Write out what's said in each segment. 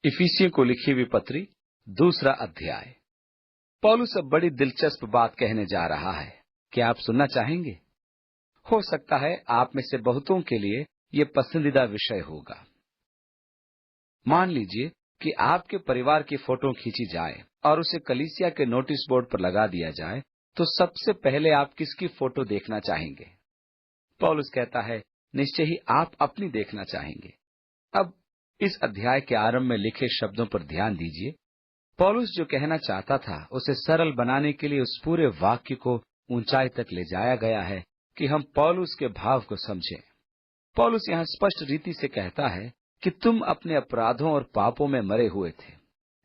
इफिसियों को लिखी हुई पत्री, दूसरा अध्याय। पौलुस अब बड़ी दिलचस्प बात कहने जा रहा है। क्या आप सुनना चाहेंगे? हो सकता है आप में से बहुतों के लिए ये पसंदीदा विषय होगा। मान लीजिए कि आपके परिवार की फोटो खींची जाए और उसे कलीसिया के नोटिस बोर्ड पर लगा दिया जाए, तो सबसे पहले आप किसकी फोटो देखना चाहेंगे? पौलुस कहता है, निश्चय ही आप अपनी देखना चाहेंगे। अब इस अध्याय के आरंभ में लिखे शब्दों पर ध्यान दीजिए। पौलुस जो कहना चाहता था, उसे सरल बनाने के लिए उस पूरे वाक्य को ऊंचाई तक ले जाया गया है कि हम पौलुस के भाव को समझें। पौलुस यहाँ स्पष्ट रीति से कहता है कि तुम अपने अपराधों और पापों में मरे हुए थे।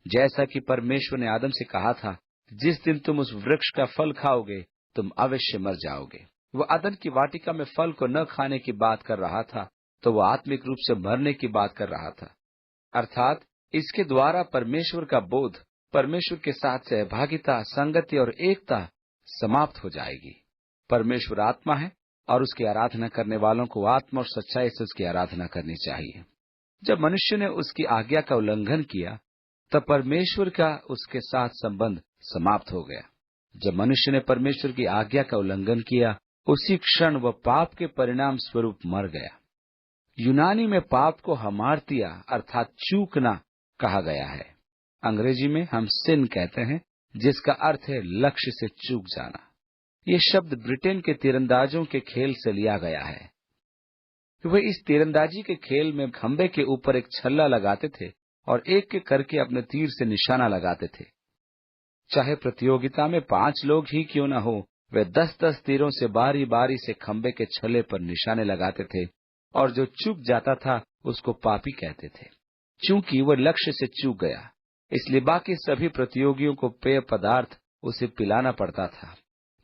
जैसा कि परमेश्वर ने आदम से कहा था, जिस दिन तुम उस वृक्ष का फल खाओगे, तुम अवश्य मर जाओगे। वह अदन की वाटिका में फल को न खाने की बात कर रहा था, तो वह आत्मिक रूप से मरने की बात कर रहा था। अर्थात इसके द्वारा परमेश्वर का बोध, परमेश्वर के साथ सहभागिता, संगति और एकता समाप्त हो जाएगी। परमेश्वर आत्मा है और उसकी आराधना करने वालों को आत्मा और सच्चाई से उसकी आराधना करनी चाहिए। जब मनुष्य ने उसकी आज्ञा का उल्लंघन किया, तब परमेश्वर का उसके साथ संबंध समाप्त हो गया। जब मनुष्य ने परमेश्वर की आज्ञा का उल्लंघन किया, उसी क्षण वह पाप के परिणाम स्वरूप मर गया। यूनानी में पाप को हमार्तिया अर्थात चूकना कहा गया है। अंग्रेजी में हम सिन कहते हैं, जिसका अर्थ है लक्ष्य से चूक जाना। ये शब्द ब्रिटेन के तीरंदाजों के खेल से लिया गया है। वे इस तीरंदाजी के खेल में खंबे के ऊपर एक छल्ला लगाते थे और एक एक करके अपने तीर से निशाना लगाते थे। चाहे प्रतियोगिता में 5 लोग ही क्यों न हो, वे 10-10 तीरों से बारी बारी से खंबे के छल्ले पर निशाने लगाते थे और जो चूक जाता था उसको पापी कहते थे। चूंकि वह लक्ष्य से चूक गया, इसलिए बाकी सभी प्रतियोगियों को पेय पदार्थ उसे पिलाना पड़ता था।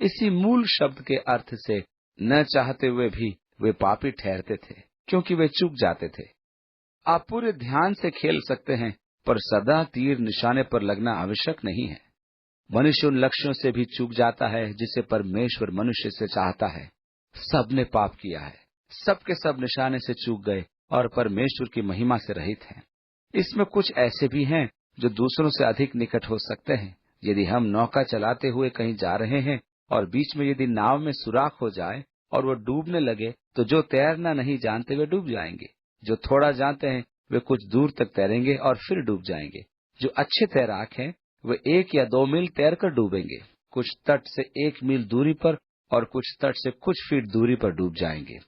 इसी मूल शब्द के अर्थ से न चाहते हुए भी वे पापी ठहरते थे, क्योंकि वे चूक जाते थे। आप पूरे ध्यान से खेल सकते हैं, पर सदा तीर निशाने पर लगना आवश्यक नहीं है। मनुष्य उन लक्ष्यों से भी चूक जाता है जिसे परमेश्वर मनुष्य से चाहता है। सबने पाप किया है, सबके सब निशाने से चूक गए और परमेश्वर की महिमा से रहित हैं। इसमें कुछ ऐसे भी हैं जो दूसरों से अधिक निकट हो सकते हैं। यदि हम नौका चलाते हुए कहीं जा रहे हैं और बीच में यदि नाव में सुराख हो जाए और वो डूबने लगे, तो जो तैरना नहीं जानते वे डूब जाएंगे। जो थोड़ा जानते हैं वे कुछ दूर तक तैरेंगे और फिर डूब जाएंगे। जो अच्छे तैराक हैं वे 1 या 2 मील तैरकर डूबेंगे, कुछ तट से 1 मील दूरी पर और कुछ तट से कुछ फीट दूरी पर डूब जाएंगे।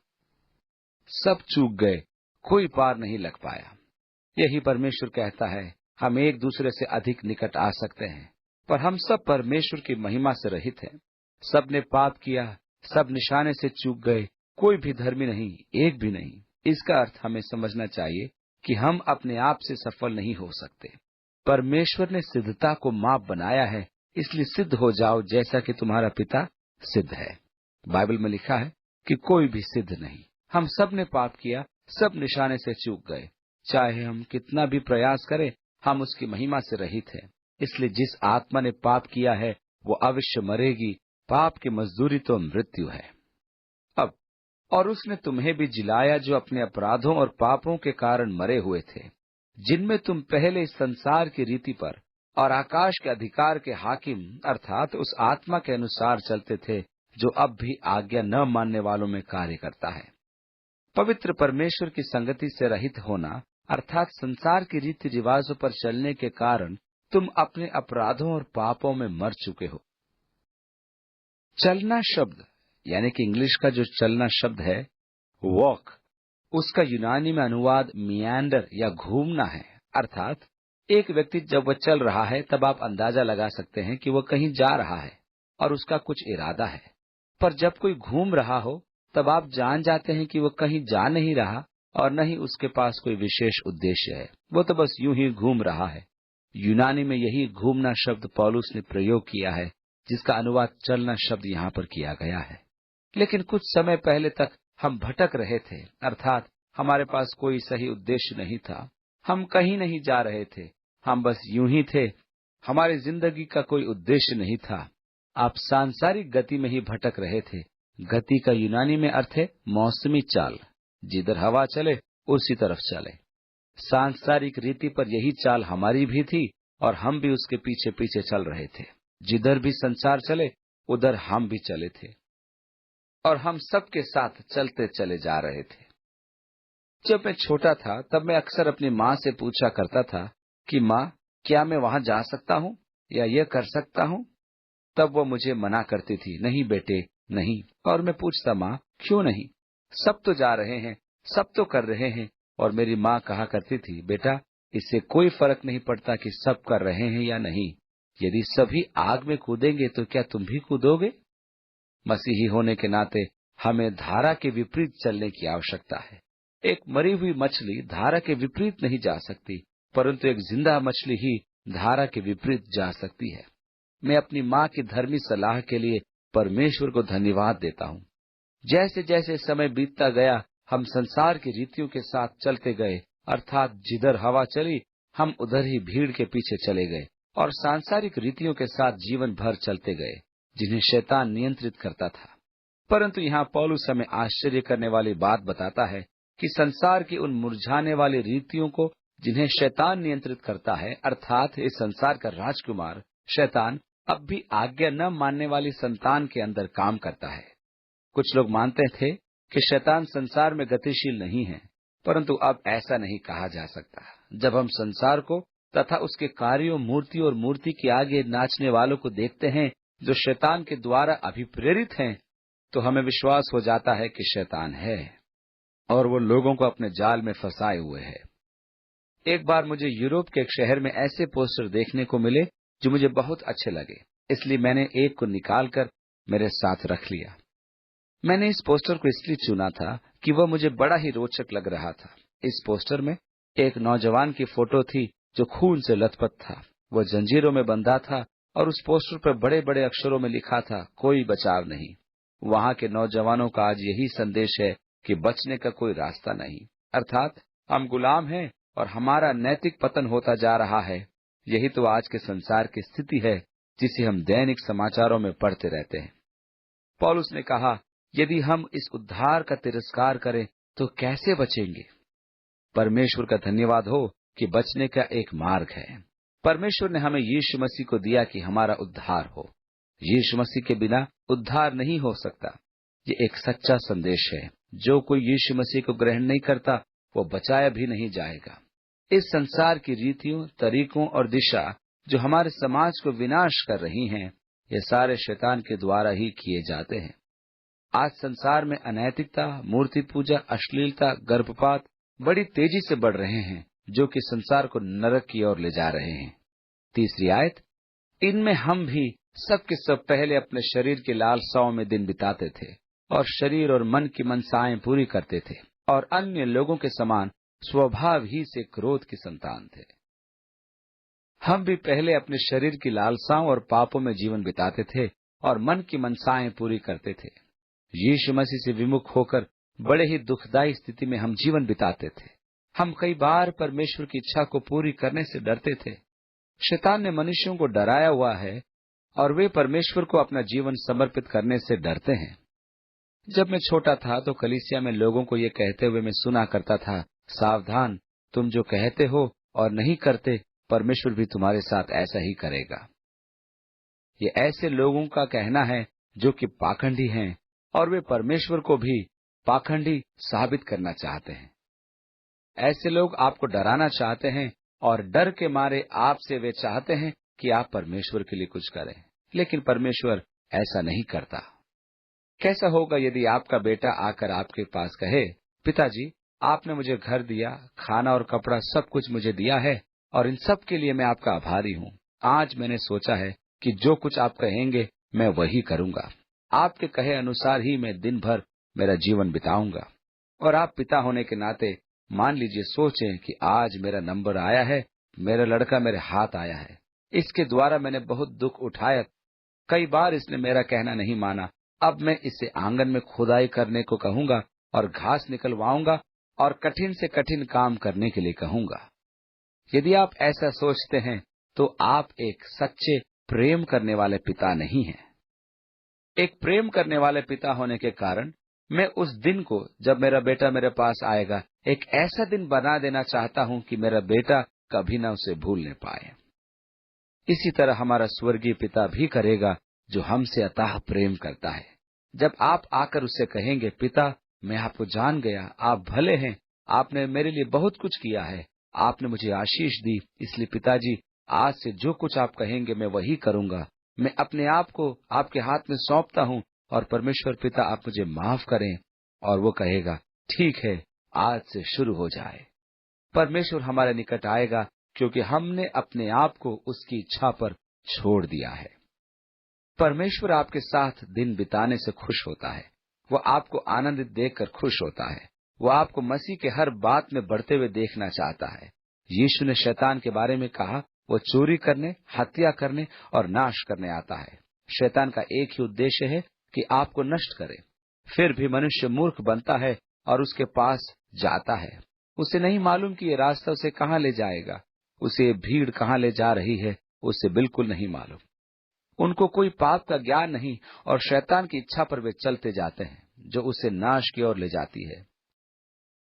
सब चूक गए, कोई पार नहीं लग पाया। यही परमेश्वर कहता है, हम एक दूसरे से अधिक निकट आ सकते हैं, पर हम सब परमेश्वर की महिमा से रहित हैं। सबने पाप किया, सब निशाने से चूक गए, कोई भी धर्मी नहीं, एक भी नहीं। इसका अर्थ हमें समझना चाहिए कि हम अपने आप से सफल नहीं हो सकते। परमेश्वर ने सिद्धता को माप बनाया है, इसलिए सिद्ध हो जाओ जैसा कि तुम्हारा पिता सिद्ध है। बाइबल में लिखा है कि कोई भी सिद्ध नहीं। हम सब ने पाप किया, सब निशाने से चूक गए। चाहे हम कितना भी प्रयास करें, हम उसकी महिमा से रहित हैं। इसलिए जिस आत्मा ने पाप किया है वो अवश्य मरेगी। पाप की मजदूरी तो मृत्यु है। अब और उसने तुम्हें भी जिलाया जो अपने अपराधों और पापों के कारण मरे हुए थे, जिनमें तुम पहले इस संसार की रीति पर और आकाश के अधिकार के हाकिम अर्थात उस आत्मा के अनुसार चलते थे जो अब भी आज्ञा न मानने वालों में कार्य करता है। पवित्र परमेश्वर की संगति से रहित होना अर्थात संसार की रीति रिवाजों पर चलने के कारण तुम अपने अपराधों और पापों में मर चुके हो। चलना शब्द यानी कि इंग्लिश का जो चलना शब्द है वॉक, उसका यूनानी में अनुवाद मियांडर या घूमना है। अर्थात एक व्यक्ति जब वह चल रहा है तब आप अंदाजा लगा सकते हैं कि वह कहीं जा रहा है और उसका कुछ इरादा है। पर जब कोई घूम रहा हो तब आप जान जाते हैं कि वह कहीं जा नहीं रहा और न ही उसके पास कोई विशेष उद्देश्य है, वो तो बस यूं ही घूम रहा है। यूनानी में यही घूमना शब्द पौलुस ने प्रयोग किया है, जिसका अनुवाद चलना शब्द यहाँ पर किया गया है। लेकिन कुछ समय पहले तक हम भटक रहे थे, अर्थात हमारे पास कोई सही उद्देश्य नहीं था। हम कहीं नहीं जा रहे थे, हम बस यूं ही थे। हमारी जिंदगी का कोई उद्देश्य नहीं था। आप सांसारिक गति में ही भटक रहे थे। गति का यूनानी में अर्थ है मौसमी चाल, जिधर हवा चले उसी तरफ चले। सांसारिक रीति पर यही चाल हमारी भी थी और हम भी उसके पीछे पीछे चल रहे थे। जिधर भी संसार चले उधर हम भी चले थे और हम सबके साथ चलते चले जा रहे थे। जब मैं छोटा था तब मैं अक्सर अपनी माँ से पूछा करता था कि माँ, क्या मैं वहां जा सकता हूँ या ये कर सकता हूँ? तब वो मुझे मना करती थी, नहीं बेटे नहीं। और मैं पूछता, माँ क्यों नहीं? सब तो जा रहे हैं, सब तो कर रहे हैं। और मेरी माँ कहा करती थी, बेटा इससे कोई फर्क नहीं पड़ता कि सब कर रहे हैं या नहीं। यदि सभी आग में कूदेंगे तो क्या तुम भी कूदोगे? मसीही होने के नाते हमें धारा के विपरीत चलने की आवश्यकता है। एक मरी हुई मछली धारा के विपरीत नहीं जा सकती, परंतु एक जिंदा मछली ही धारा के विपरीत जा सकती है। मैं अपनी माँ की धर्मी सलाह के लिए परमेश्वर को धन्यवाद देता हूँ। जैसे जैसे समय बीतता गया हम संसार की रीतियों के साथ चलते गए, अर्थात जिधर हवा चली हम उधर ही भीड़ के पीछे चले गए और सांसारिक रीतियों के साथ जीवन भर चलते गए, जिन्हें शैतान नियंत्रित करता था। परंतु यहाँ पौलुस हमें आश्चर्य करने वाली बात बताता है कि संसार की उन मुरझाने वाली रीतियों को जिन्हें शैतान नियंत्रित करता है, अर्थात इस संसार का राजकुमार शैतान अब भी आज्ञा न मानने वाली संतान के अंदर काम करता है। कुछ लोग मानते थे कि शैतान संसार में गतिशील नहीं है, परंतु अब ऐसा नहीं कहा जा सकता। जब हम संसार को तथा उसके कार्यों, मूर्ति और मूर्ति के आगे नाचने वालों को देखते हैं जो शैतान के द्वारा अभिप्रेरित हैं, तो हमें विश्वास हो जाता है कि शैतान है और वो लोगों को अपने जाल में फंसाए हुए है। एक बार मुझे यूरोप के एक शहर में ऐसे पोस्टर देखने को मिले जो मुझे बहुत अच्छे लगे, इसलिए मैंने एक को निकालकर मेरे साथ रख लिया। मैंने इस पोस्टर को इसलिए चुना था कि वह मुझे बड़ा ही रोचक लग रहा था। इस पोस्टर में एक नौजवान की फोटो थी जो खून से लथपथ था। वह जंजीरों में बंधा था और उस पोस्टर पर बड़े बड़े अक्षरों में लिखा था, कोई बचाव नहीं। वहां के नौजवानों का आज यही संदेश है कि बचने का कोई रास्ता नहीं, अर्थात हम गुलाम हैं और हमारा नैतिक पतन होता जा रहा है। यही तो आज के संसार की स्थिति है जिसे हम दैनिक समाचारों में पढ़ते रहते हैं। पौलुस ने कहा, यदि हम इस उद्धार का तिरस्कार करें तो कैसे बचेंगे? परमेश्वर का धन्यवाद हो कि बचने का एक मार्ग है। परमेश्वर ने हमें यीशु मसीह को दिया कि हमारा उद्धार हो। यीशु मसीह के बिना उद्धार नहीं हो सकता। ये एक सच्चा संदेश है। जो कोई यीशु मसीह को ग्रहण नहीं करता वो बचाया भी नहीं जाएगा। इस संसार की रीतियों, तरीकों और दिशा जो हमारे समाज को विनाश कर रही हैं, ये सारे शैतान के द्वारा ही किए जाते हैं। आज संसार में अनैतिकता, मूर्ति पूजा, अश्लीलता, गर्भपात बड़ी तेजी से बढ़ रहे हैं, जो कि संसार को नरक की ओर ले जा रहे हैं। तीसरी आयत, इनमें हम भी सब के सब पहले अपने शरीर की लालसाओं में दिन बिताते थे और शरीर और मन की मनसाएं पूरी करते थे और अन्य लोगों के समान स्वभाव ही से क्रोध की संतान थे। हम भी पहले अपने शरीर की लालसाओं और पापों में जीवन बिताते थे और मन की मनसाएं पूरी करते थे। यीशु मसीह से विमुख होकर बड़े ही दुखदायी स्थिति में हम जीवन बिताते थे। हम कई बार परमेश्वर की इच्छा को पूरी करने से डरते थे। शैतान ने मनुष्यों को डराया हुआ है और वे परमेश्वर को अपना जीवन समर्पित करने से डरते हैं। जब मैं छोटा था तो कलीसिया में लोगों को ये कहते हुए मैं सुना करता था, सावधान, तुम जो कहते हो और नहीं करते, परमेश्वर भी तुम्हारे साथ ऐसा ही करेगा। ये ऐसे लोगों का कहना है जो कि पाखंडी हैं और वे परमेश्वर को भी पाखंडी साबित करना चाहते हैं। ऐसे लोग आपको डराना चाहते हैं और डर के मारे आपसे वे चाहते हैं कि आप परमेश्वर के लिए कुछ करें, लेकिन परमेश्वर ऐसा नहीं करता। कैसा होगा यदि आपका बेटा आकर आपके पास कहे, पिताजी आपने मुझे घर दिया, खाना और कपड़ा सब कुछ मुझे दिया है और इन सब के लिए मैं आपका आभारी हूँ। आज मैंने सोचा है कि जो कुछ आप कहेंगे मैं वही करूंगा। आपके कहे अनुसार ही मैं दिन भर मेरा जीवन बिताऊंगा। और आप पिता होने के नाते मान लीजिए, सोचें कि आज मेरा नंबर आया है, मेरा लड़का मेरे हाथ आया है, इसके द्वारा मैंने बहुत दुख उठाया, कई बार इसने मेरा कहना नहीं माना, अब मैं इसे आंगन में खुदाई करने को कहूंगा और घास निकलवाऊंगा और कठिन से कठिन काम करने के लिए कहूंगा। यदि आप ऐसा सोचते हैं तो आप एक सच्चे प्रेम करने वाले पिता नहीं हैं। एक प्रेम करने वाले पिता होने के कारण मैं उस दिन को जब मेरा बेटा मेरे पास आएगा एक ऐसा दिन बना देना चाहता हूं कि मेरा बेटा कभी ना उसे भूलने पाए। इसी तरह हमारा स्वर्गीय पिता भी करेगा जो हमसे अथाह प्रेम करता है। जब आप आकर उससे कहेंगे, पिता मैं आपको जान गया, आप भले हैं, आपने मेरे लिए बहुत कुछ किया है, आपने मुझे आशीष दी, इसलिए पिताजी आज से जो कुछ आप कहेंगे मैं वही करूंगा। मैं अपने आप को आपके हाथ में सौंपता हूं और परमेश्वर पिता आप मुझे माफ करें। और वो कहेगा, ठीक है, आज से शुरू हो जाए। परमेश्वर हमारे निकट आएगा क्योंकि हमने अपने आप को उसकी इच्छा पर छोड़ दिया है। परमेश्वर आपके साथ दिन बिताने से खुश होता है। वो आपको आनंदित देखकर खुश होता है। वो आपको मसीह के हर बात में बढ़ते हुए देखना चाहता है। यीशु ने शैतान के बारे में कहा, वो चोरी करने, हत्या करने और नाश करने आता है। शैतान का एक ही उद्देश्य है कि आपको नष्ट करे। फिर भी मनुष्य मूर्ख बनता है और उसके पास जाता है। उसे नहीं मालूम कि ये रास्ता उसे कहाँ ले जाएगा, उसे ये भीड़ कहाँ ले जा रही है, उसे बिल्कुल नहीं मालूम। उनको कोई पाप का ज्ञान नहीं और शैतान की इच्छा पर वे चलते जाते हैं, जो उसे नाश की ओर ले जाती है।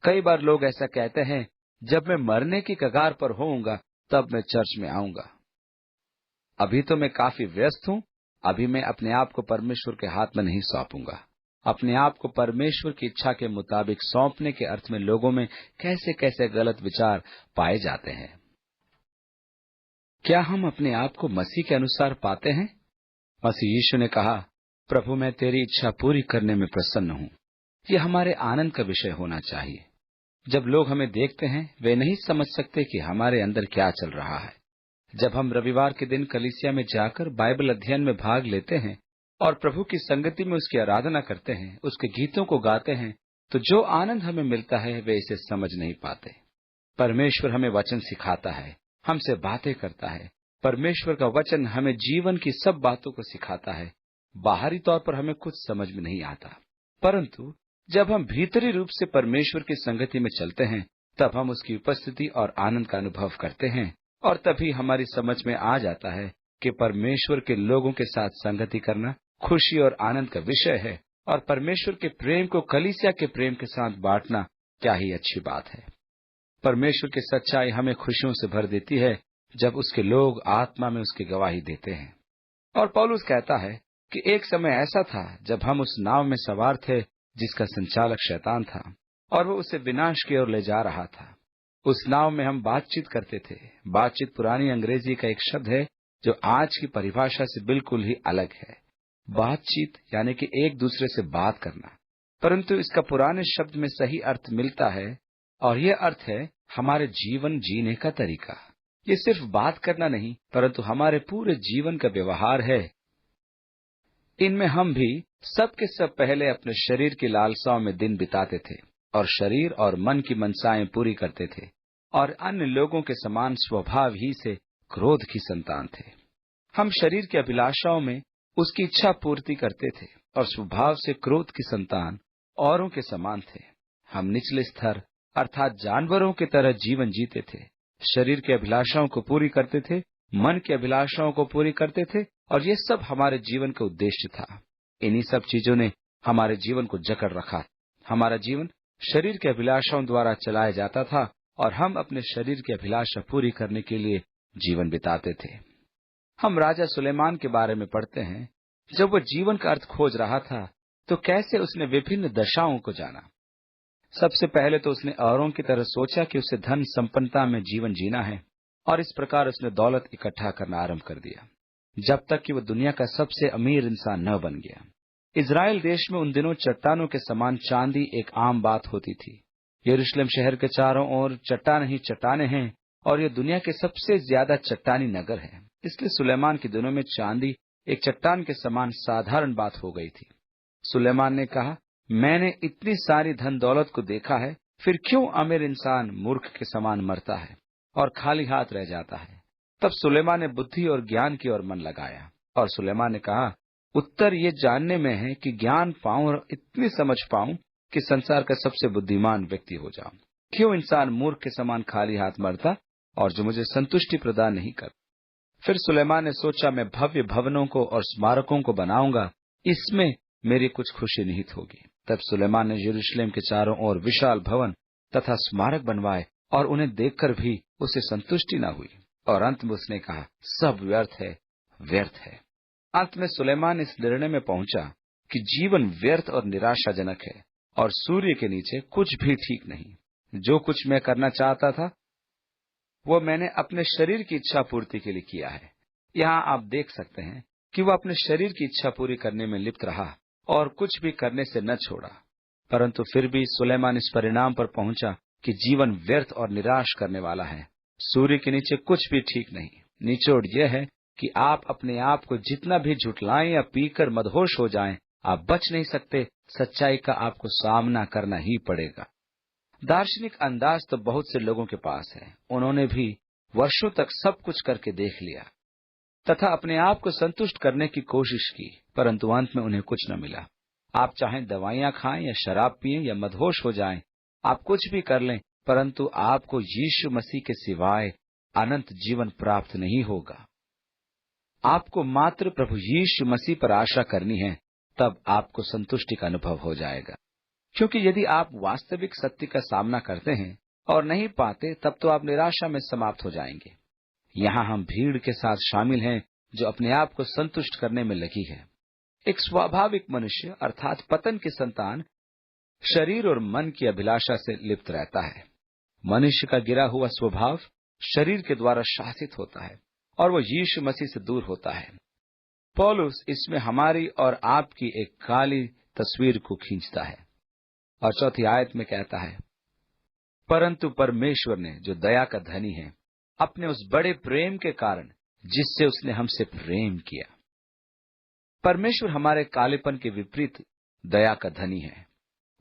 कई बार लोग ऐसा कहते हैं, जब मैं मरने की कगार पर होऊंगा तब मैं चर्च में आऊंगा। अभी तो मैं काफी व्यस्त हूं, अभी मैं अपने आप को परमेश्वर के हाथ में नहीं सौंपूंगा। अपने आप को परमेश्वर की इच्छा के मुताबिक सौंपने के अर्थ में लोगों में कैसे कैसे गलत विचार पाए जाते हैं। क्या हम अपने आप को मसीह के अनुसार पाते हैं? मसीह यीशु ने कहा, प्रभु मैं तेरी इच्छा पूरी करने में प्रसन्न हूं। ये हमारे आनंद का विषय होना चाहिए। जब लोग हमें देखते हैं वे नहीं समझ सकते कि हमारे अंदर क्या चल रहा है। जब हम रविवार के दिन कलीसिया में जाकर बाइबल अध्ययन में भाग लेते हैं और प्रभु की संगति में उसकी आराधना करते हैं, उसके गीतों को गाते हैं, तो जो आनंद हमें मिलता है वे इसे समझ नहीं पाते। परमेश्वर हमें वचन सिखाता है, हमसे बातें करता है। परमेश्वर का वचन हमें जीवन की सब बातों को सिखाता है। बाहरी तौर पर हमें कुछ समझ में नहीं आता, परंतु जब हम भीतरी रूप से परमेश्वर की संगति में चलते हैं तब हम उसकी उपस्थिति और आनंद का अनुभव करते हैं। और तभी हमारी समझ में आ जाता है कि परमेश्वर के लोगों के साथ संगति करना खुशी और आनंद का विषय है और परमेश्वर के प्रेम को कलीसिया के प्रेम के साथ बांटना क्या ही अच्छी बात है। परमेश्वर की सच्चाई हमें खुशियों से भर देती है जब उसके लोग आत्मा में उसकी गवाही देते हैं। और पौलुस कहता है कि एक समय ऐसा था जब हम उस नाव में सवार थे जिसका संचालक शैतान था और वो उसे विनाश की ओर ले जा रहा था। उस नाव में हम बातचीत करते थे। बातचीत पुरानी अंग्रेजी का एक शब्द है जो आज की परिभाषा से बिल्कुल ही अलग है। बातचीत यानी कि एक दूसरे से बात करना, परंतु इसका पुराने शब्द में सही अर्थ मिलता है और यह अर्थ है हमारे जीवन जीने का तरीका। ये सिर्फ बात करना नहीं परंतु हमारे पूरे जीवन का व्यवहार है। इनमें हम भी सब के सब पहले अपने शरीर की लालसाओं में दिन बिताते थे और शरीर और मन की मनसाएं पूरी करते थे और अन्य लोगों के समान स्वभाव ही से क्रोध की संतान थे। हम शरीर की अभिलाषाओं में उसकी इच्छा पूर्ति करते थे और स्वभाव से क्रोध की संतान औरों के समान थे। हम निचले स्तर अर्थात जानवरों की तरह जीवन जीते थे। शरीर की अभिलाषाओं को पूरी करते थे, मन की अभिलाषाओं को पूरी करते थे और ये सब हमारे जीवन का उद्देश्य था। इन्हीं सब चीजों ने हमारे जीवन को जकड़ रखा। हमारा जीवन शरीर की अभिलाषाओं द्वारा चलाया जाता था और हम अपने शरीर की अभिलाषा पूरी करने के लिए जीवन बिताते थे। हम राजा सुलेमान के बारे में पढ़ते हैं। जब वो जीवन का अर्थ खोज रहा था तो कैसे उसने विभिन्न दशाओं को जाना। सबसे पहले तो उसने औरों की तरह सोचा कि उसे धन संपन्नता में जीवन जीना है और इस प्रकार उसने दौलत इकट्ठा करना आरंभ कर दिया, जब तक कि वह दुनिया का सबसे अमीर इंसान न बन गया। इजराइल देश में उन दिनों चट्टानों के समान चांदी एक आम बात होती थी। यरूशलेम शहर के चारों ओर चट्टान ही चट्टाने हैं और यह दुनिया के सबसे ज्यादा चट्टानी नगर है। इसलिए सुलेमान के दिनों में चांदी एक चट्टान के समान साधारण बात हो गई थी। सुलेमान ने कहा, मैंने इतनी सारी धन दौलत को देखा है, फिर क्यों अमीर इंसान मूर्ख के समान मरता है और खाली हाथ रह जाता है। तब सुलेमान ने बुद्धि और ज्ञान की ओर मन लगाया और सुलेमान ने कहा, उत्तर ये जानने में है कि ज्ञान पाऊं और इतनी समझ पाऊं कि संसार का सबसे बुद्धिमान व्यक्ति हो जाऊं। क्यों इंसान मूर्ख के समान खाली हाथ मरता और जो मुझे संतुष्टि प्रदान नहीं कर। फिर सुलेमान ने सोचा, मैं भव्य भवनों को और स्मारकों को बनाऊंगा, इसमें मेरी कुछ खुशी निहित होगी। तब सुलेमान ने यरूशलेम के चारों ओर विशाल भवन तथा स्मारक बनवाए, और उन्हें देखकर भी उसे संतुष्टि न हुई, और अंत में उसने कहा, सब व्यर्थ है, व्यर्थ है। अंत में सुलेमान इस निर्णय में पहुंचा कि जीवन व्यर्थ और निराशाजनक है, और सूर्य के नीचे कुछ भी ठीक नहीं। जो कुछ मैं करना चाहता था वो मैंने अपने शरीर की इच्छा पूर्ति के लिए किया है। यहाँ आप देख सकते हैं कि वो अपने शरीर की इच्छा पूरी करने में लिप्त रहा और कुछ भी करने से न छोड़ा। परंतु फिर भी सुलेमान इस परिणाम पर पहुंचा कि जीवन व्यर्थ और निराश करने वाला है। सूर्य के नीचे कुछ भी ठीक नहीं। निचोड़ यह है कि आप अपने आप को जितना भी झुठलाएं या पीकर मदहोश हो जाएं, आप बच नहीं सकते। सच्चाई का आपको सामना करना ही पड़ेगा। दार्शनिक अंदाज तो बहुत से लोगों के पास है। उन्होंने भी वर्षों तक सब कुछ करके देख लिया तथा अपने आप को संतुष्ट करने की कोशिश की, परंतु अंत में उन्हें कुछ न मिला। आप चाहे दवाइयां खाएं या शराब पिएं या मदहोश हो जाएं, आप कुछ भी कर लें, परंतु आपको यीशु मसीह के सिवाय अनंत जीवन प्राप्त नहीं होगा। आपको मात्र प्रभु यीशु मसीह पर आशा करनी है, तब आपको संतुष्टि का अनुभव हो जाएगा। क्योंकि यदि आप वास्तविक सत्य का सामना करते हैं और नहीं पाते, तब तो आप निराशा में समाप्त हो जाएंगे। यहाँ हम भीड़ के साथ शामिल हैं जो अपने आप को संतुष्ट करने में लगी है। एक स्वाभाविक मनुष्य अर्थात पतन की संतान शरीर और मन की अभिलाषा से लिप्त रहता है। मनुष्य का गिरा हुआ स्वभाव शरीर के द्वारा शासित होता है और वो यीशु मसीह से दूर होता है। पौलुस इसमें हमारी और आपकी एक काली तस्वीर को खींचता है और चौथी आयत में कहता है, परंतु परमेश्वर ने जो दया का धनी है, अपने उस बड़े प्रेम के कारण जिससे उसने हमसे प्रेम किया। परमेश्वर हमारे कालेपन के विपरीत दया का धनी है।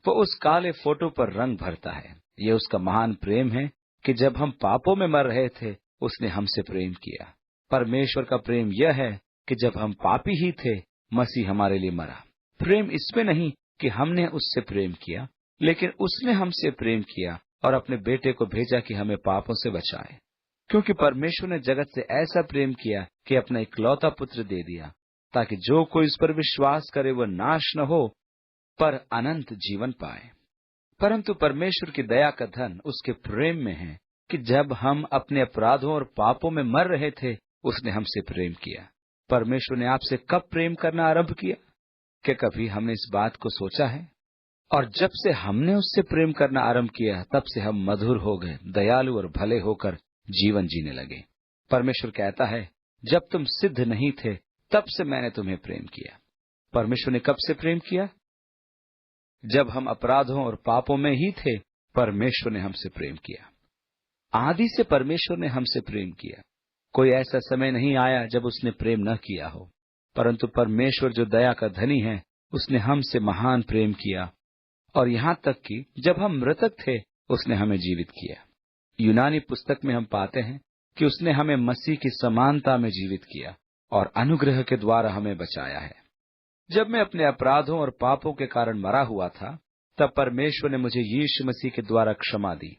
वो उस काले फोटो पर रंग भरता है। ये उसका महान प्रेम है कि जब हम पापों में मर रहे थे, उसने हमसे प्रेम किया। परमेश्वर का प्रेम यह है कि जब हम पापी ही थे, मसीह हमारे लिए मरा। प्रेम इसमें नहीं कि हमने उससे प्रेम किया, लेकिन उसने हमसे प्रेम किया और अपने बेटे को भेजा कि हमें पापों से बचाए। क्योंकि परमेश्वर ने जगत से ऐसा प्रेम किया कि अपना इकलौता पुत्र दे दिया, ताकि जो कोई उस पर विश्वास करे वह नाश न हो, पर अनंत जीवन पाए। परंतु परमेश्वर की दया का धन उसके प्रेम में है कि जब हम अपने अपराधों और पापों में मर रहे थे, उसने हमसे प्रेम किया। परमेश्वर ने आपसे कब प्रेम करना आरंभ किया? क्या कभी हमने इस बात को सोचा है? और जब से हमने उससे प्रेम करना आरंभ किया, तब से हम मधुर हो गए, दयालु और भले होकर जीवन जीने लगे। परमेश्वर कहता है, जब तुम सिद्ध नहीं थे, तब से मैंने तुम्हें प्रेम किया। परमेश्वर ने कब से प्रेम किया? जब हम अपराधों और पापों में ही थे, परमेश्वर ने हमसे प्रेम किया। आदि से परमेश्वर ने हमसे प्रेम किया। कोई ऐसा समय नहीं आया जब उसने प्रेम न किया हो। परंतु परमेश्वर जो दया का धनी है, उसने हमसे महान प्रेम किया, और यहाँ तक कि जब हम मृतक थे, उसने हमें जीवित किया। यूनानी पुस्तक में हम पाते हैं कि उसने हमें मसीह की समानता में जीवित किया और अनुग्रह के द्वारा हमें बचाया है। जब मैं अपने अपराधों और पापों के कारण मरा हुआ था, तब परमेश्वर ने मुझे यीशु मसीह के द्वारा क्षमा दी।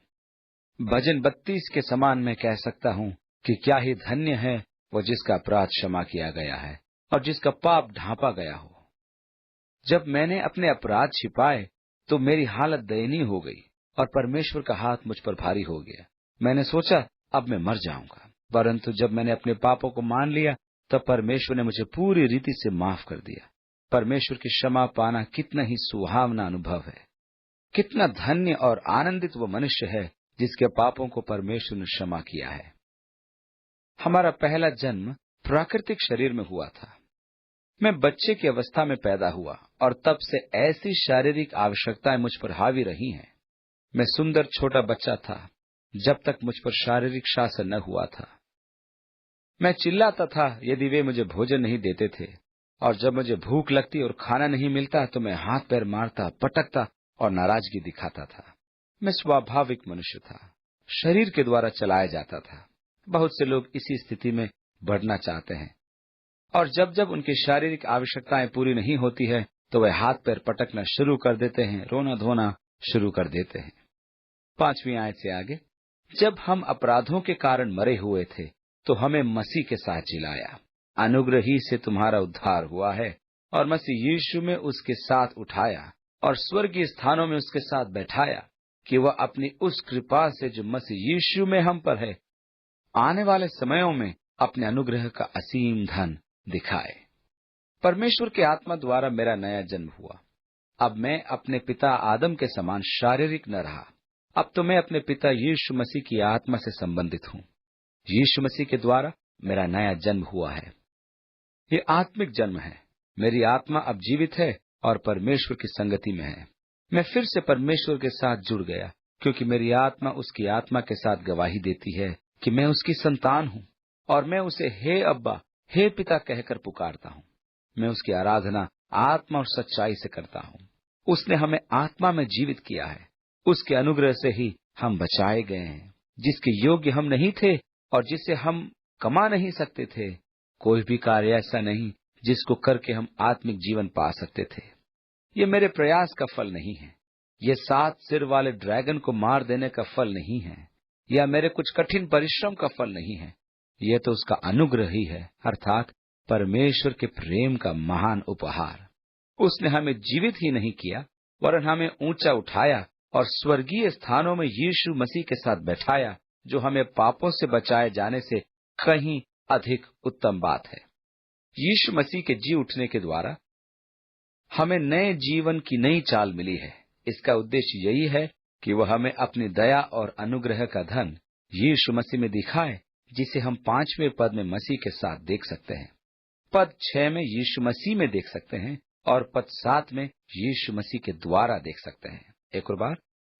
भजन 32 के समान मैं कह सकता हूँ कि क्या ही धन्य है वो जिसका अपराध क्षमा किया गया है और जिसका पाप ढांपा गया हो। जब मैंने अपने अपराध छिपाए, तो मेरी हालत दयनीय हो गई और परमेश्वर का हाथ मुझ पर भारी हो गया। मैंने सोचा अब मैं मर जाऊंगा, परंतु जब मैंने अपने पापों को मान लिया, तब परमेश्वर ने मुझे पूरी रीति से माफ कर दिया। परमेश्वर की क्षमा पाना कितना ही सुहावना अनुभव है। कितना धन्य और आनंदित वो मनुष्य है जिसके पापों को परमेश्वर ने क्षमा किया है। हमारा पहला जन्म प्राकृतिक शरीर में हुआ था। मैं बच्चे की अवस्था में पैदा हुआ और तब से ऐसी शारीरिक आवश्यकताएं मुझ पर हावी रही हैं। मैं सुंदर छोटा बच्चा था जब तक मुझ पर शारीरिक शासन न हुआ था। मैं चिल्लाता था यदि वे मुझे भोजन नहीं देते थे, और जब मुझे भूख लगती और खाना नहीं मिलता तो मैं हाथ पैर मारता, पटकता और नाराजगी दिखाता था। मैं स्वाभाविक मनुष्य था, शरीर के द्वारा चलाया जाता था। बहुत से लोग इसी स्थिति में बढ़ना चाहते हैं, और जब जब उनकी शारीरिक आवश्यकताएं पूरी नहीं होती है, तो वे हाथ पैर पटकना शुरू कर देते हैं, रोना धोना शुरू कर देते हैं। 5वीं आयत से आगे, जब हम अपराधों के कारण मरे हुए थे, तो हमें मसीह के साथ जिलाया। अनुग्रह ही से तुम्हारा उद्धार हुआ है और मसीह यीशु में उसके साथ उठाया, और स्वर्गीय स्थानों में उसके साथ बैठाया, कि वह अपनी उस कृपा से जो मसीह यीशु में हम पर है, आने वाले समयों में अपने अनुग्रह का असीम धन दिखाए। परमेश्वर की आत्मा द्वारा मेरा नया जन्म हुआ। अब मैं अपने पिता आदम के समान शारीरिक न रहा। अब तो मैं अपने पिता यीशु मसीह की आत्मा से संबंधित हूँ। यीशु मसीह के द्वारा मेरा नया जन्म हुआ है। ये आत्मिक जन्म है। मेरी आत्मा अब जीवित है और परमेश्वर की संगति में है। मैं फिर से परमेश्वर के साथ जुड़ गया, क्योंकि मेरी आत्मा उसकी आत्मा के साथ गवाही देती है कि मैं उसकी संतान हूँ, और मैं उसे हे अब्बा, हे पिता कहकर पुकारता हूँ। मैं उसकी आराधना आत्मा और सच्चाई से करता हूँ। उसने हमें आत्मा में जीवित किया है। उसके अनुग्रह से ही हम बचाए गए हैं, जिसके योग्य हम नहीं थे और जिसे हम कमा नहीं सकते थे। कोई भी कार्य ऐसा नहीं जिसको करके हम आत्मिक जीवन पा सकते थे। ये मेरे प्रयास का फल नहीं है। ये 7 सिर वाले ड्रैगन को मार देने का फल नहीं है, या मेरे कुछ कठिन परिश्रम का फल नहीं है। यह तो उसका अनुग्रह ही है, अर्थात परमेश्वर के प्रेम का महान उपहार। उसने हमें जीवित ही नहीं किया, वरन हमें ऊंचा उठाया और स्वर्गीय स्थानों में यीशु मसीह के साथ बैठाया, जो हमें पापों से बचाए जाने से कहीं अधिक उत्तम बात है। यीशु मसीह के जी उठने के द्वारा हमें नए जीवन की नई चाल मिली है। इसका उद्देश्य यही है कि वह हमें अपनी दया और अनुग्रह का धन यीशु मसीह में दिखाए, जिसे हम 5वें पद में मसीह के साथ देख सकते हैं। पद 6 में यीशु मसीह में देख सकते हैं और पद 7 में यीशु मसीह के द्वारा देख सकते हैं। एक और बार,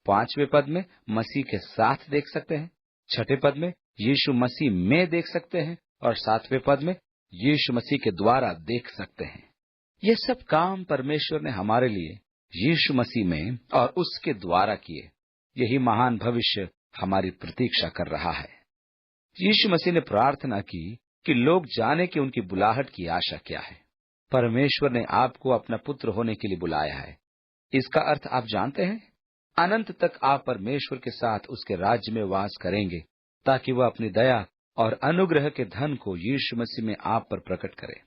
5वें पद में मसीह के साथ देख सकते हैं, 6ठे पद में यीशु मसीह में देख सकते हैं और 7वें पद में यीशु मसीह के द्वारा देख सकते हैं। ये सब काम परमेश्वर ने हमारे लिए यीशु मसीह में और उसके द्वारा किए। यही महान भविष्य हमारी प्रतीक्षा कर रहा है। यीशु मसीह ने प्रार्थना की कि लोग जाने कि उनकी बुलाहट की आशा क्या है। परमेश्वर ने आपको अपना पुत्र होने के लिए बुलाया है। इसका अर्थ आप जानते हैं? अनंत तक आप परमेश्वर के साथ उसके राज्य में वास करेंगे, ताकि वह अपनी दया और अनुग्रह के धन को यीशु मसीह में आप पर प्रकट करे।